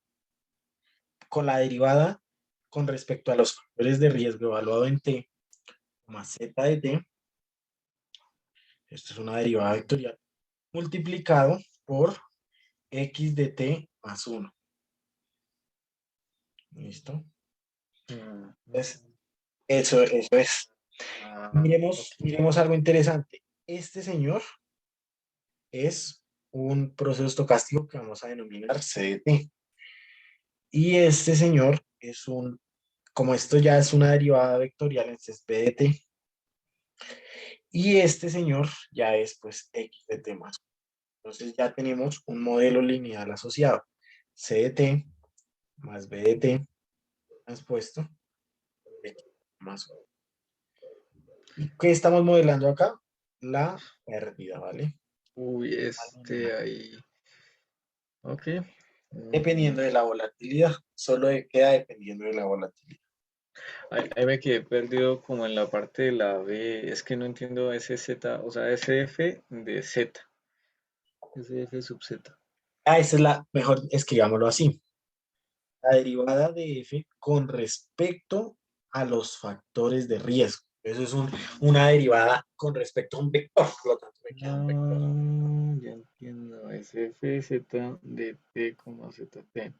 [SPEAKER 2] con la derivada con respecto a los factores de riesgo evaluado en T más Z de T, esto es una derivada vectorial, multiplicado por X de T más uno. ¿Listo? Entonces,
[SPEAKER 1] mm.
[SPEAKER 2] eso es.
[SPEAKER 1] Ah,
[SPEAKER 2] Miremos,
[SPEAKER 1] ok.
[SPEAKER 2] miremos algo interesante. Este señor es un proceso estocástico que vamos a denominar CDT. Y este señor es como esto ya es una derivada vectorial, entonces es PDT. Y este señor ya es pues X de T más. Entonces ya tenemos un modelo lineal asociado. CDT más BDT más puesto X más. ¿Y qué estamos modelando acá? La pérdida, ¿vale?
[SPEAKER 1] Uy,
[SPEAKER 2] Al
[SPEAKER 1] ahí. Ok. Mm,
[SPEAKER 2] dependiendo de la volatilidad, solo queda dependiendo de la volatilidad.
[SPEAKER 1] ahí me quedé perdido como en la parte de la B. Es que no entiendo ese Z, o sea, SF de Z. SF sub Z.
[SPEAKER 2] Esa es la mejor, escribámoslo así. La derivada de f con respecto a los factores de riesgo. Eso es una derivada con respecto a un vector, por lo tanto me queda un vector.
[SPEAKER 1] Ah, ya entiendo. SF Z de T, ZT.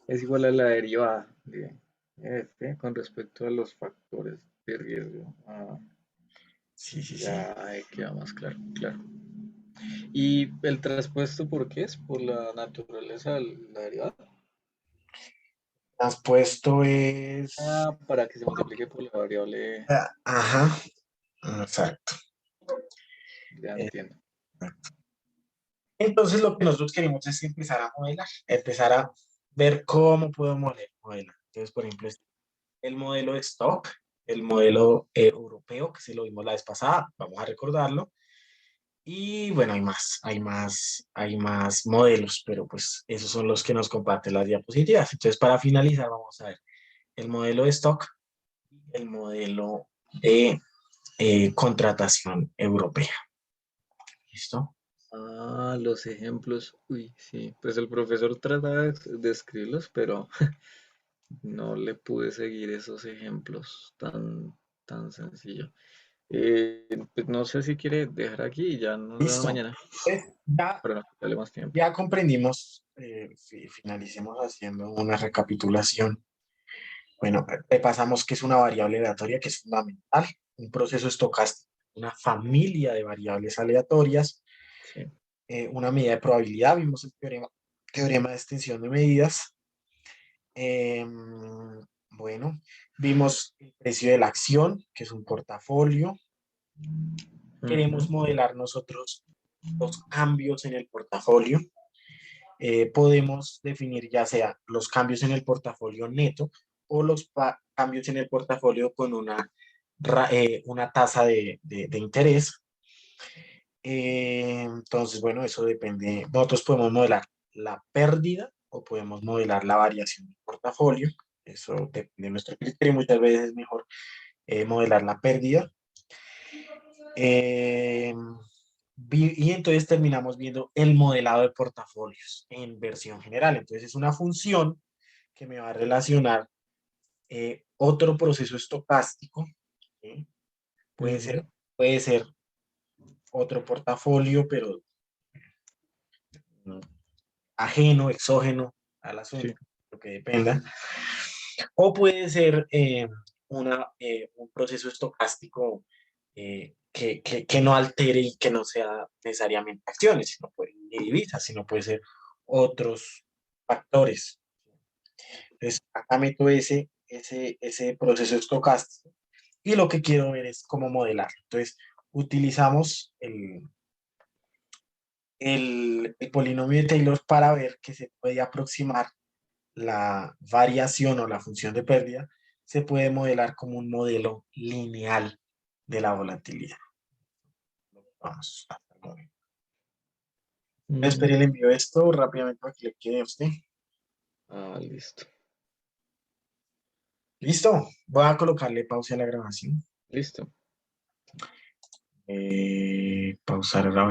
[SPEAKER 1] Es igual a la derivada de F con respecto a los factores de riesgo. Ah,
[SPEAKER 2] Sí, sí, sí.
[SPEAKER 1] ya ahí queda más claro, claro. ¿Y el traspuesto por qué es? ¿Por la naturaleza de la derivada?
[SPEAKER 2] Has puesto es...
[SPEAKER 1] Ah, para que se multiplique por la variable.
[SPEAKER 2] Ajá, exacto.
[SPEAKER 1] Ya
[SPEAKER 2] Eh,
[SPEAKER 1] entiendo.
[SPEAKER 2] Entonces lo que nosotros queremos es empezar a modelar, empezar a ver cómo puedo modelar. Entonces, por ejemplo, el modelo de stock, el modelo europeo, que se lo vimos la vez pasada, vamos a recordarlo. Y bueno, hay más modelos, pero pues esos son los que nos comparten las diapositivas. Entonces, para finalizar, vamos a ver el modelo de stock y el modelo de contratación europea. ¿Listo?
[SPEAKER 1] Ah, los ejemplos. Uy, sí. Pues el profesor trataba de escribirlos, pero no le pude seguir esos ejemplos tan sencillo. Pues no sé si quiere dejar aquí y ya nos vemos
[SPEAKER 2] Listo.
[SPEAKER 1] mañana
[SPEAKER 2] Entonces,
[SPEAKER 1] para no quitarle más tiempo.
[SPEAKER 2] ya comprendimos, finalicemos haciendo una recapitulación. Bueno, repasamos que es una variable aleatoria que es fundamental, un proceso estocástico una familia de variables aleatorias,
[SPEAKER 1] Sí.
[SPEAKER 2] una medida de probabilidad, vimos el teorema de extensión de medidas. Bueno, vimos el precio de la acción, que es un portafolio. Queremos
[SPEAKER 1] Ujú.
[SPEAKER 2] modelar nosotros los cambios en el portafolio. Podemos definir ya sea los cambios en el portafolio neto o los cambios en el portafolio con una tasa de interés. Entonces, bueno, eso depende. Nosotros podemos modelar la pérdida o podemos modelar la variación del portafolio. Eso depende de nuestro criterio. Muchas veces es mejor modelar la pérdida. Eh, y entonces terminamos viendo el modelado de portafolios en versión general. Entonces es una función que me va a relacionar otro proceso estocástico. ¿Sí? Puede
[SPEAKER 1] Ujú.
[SPEAKER 2] ser, puede ser otro portafolio, pero mm, ajeno, exógeno al
[SPEAKER 1] Sí.
[SPEAKER 2] asunto, lo que dependa. O puede ser un proceso estocástico que no altere y que no sea necesariamente acciones, sino ni divisas, sino puede ser otros factores. Entonces, acá meto ese proceso estocástico y lo que quiero ver es cómo modelarlo. Entonces, utilizamos el polinomio de Taylor para ver que se puede aproximar la variación o la función de pérdida, se puede modelar como un modelo lineal de la volatilidad. Vamos, hasta el momento. Espere, le
[SPEAKER 1] Mm.
[SPEAKER 2] envío esto rápidamente para que le quede a usted.
[SPEAKER 1] Ah, listo.
[SPEAKER 2] Listo. Voy a colocarle pausa a la grabación.
[SPEAKER 1] Listo.
[SPEAKER 2] Pausar grabación.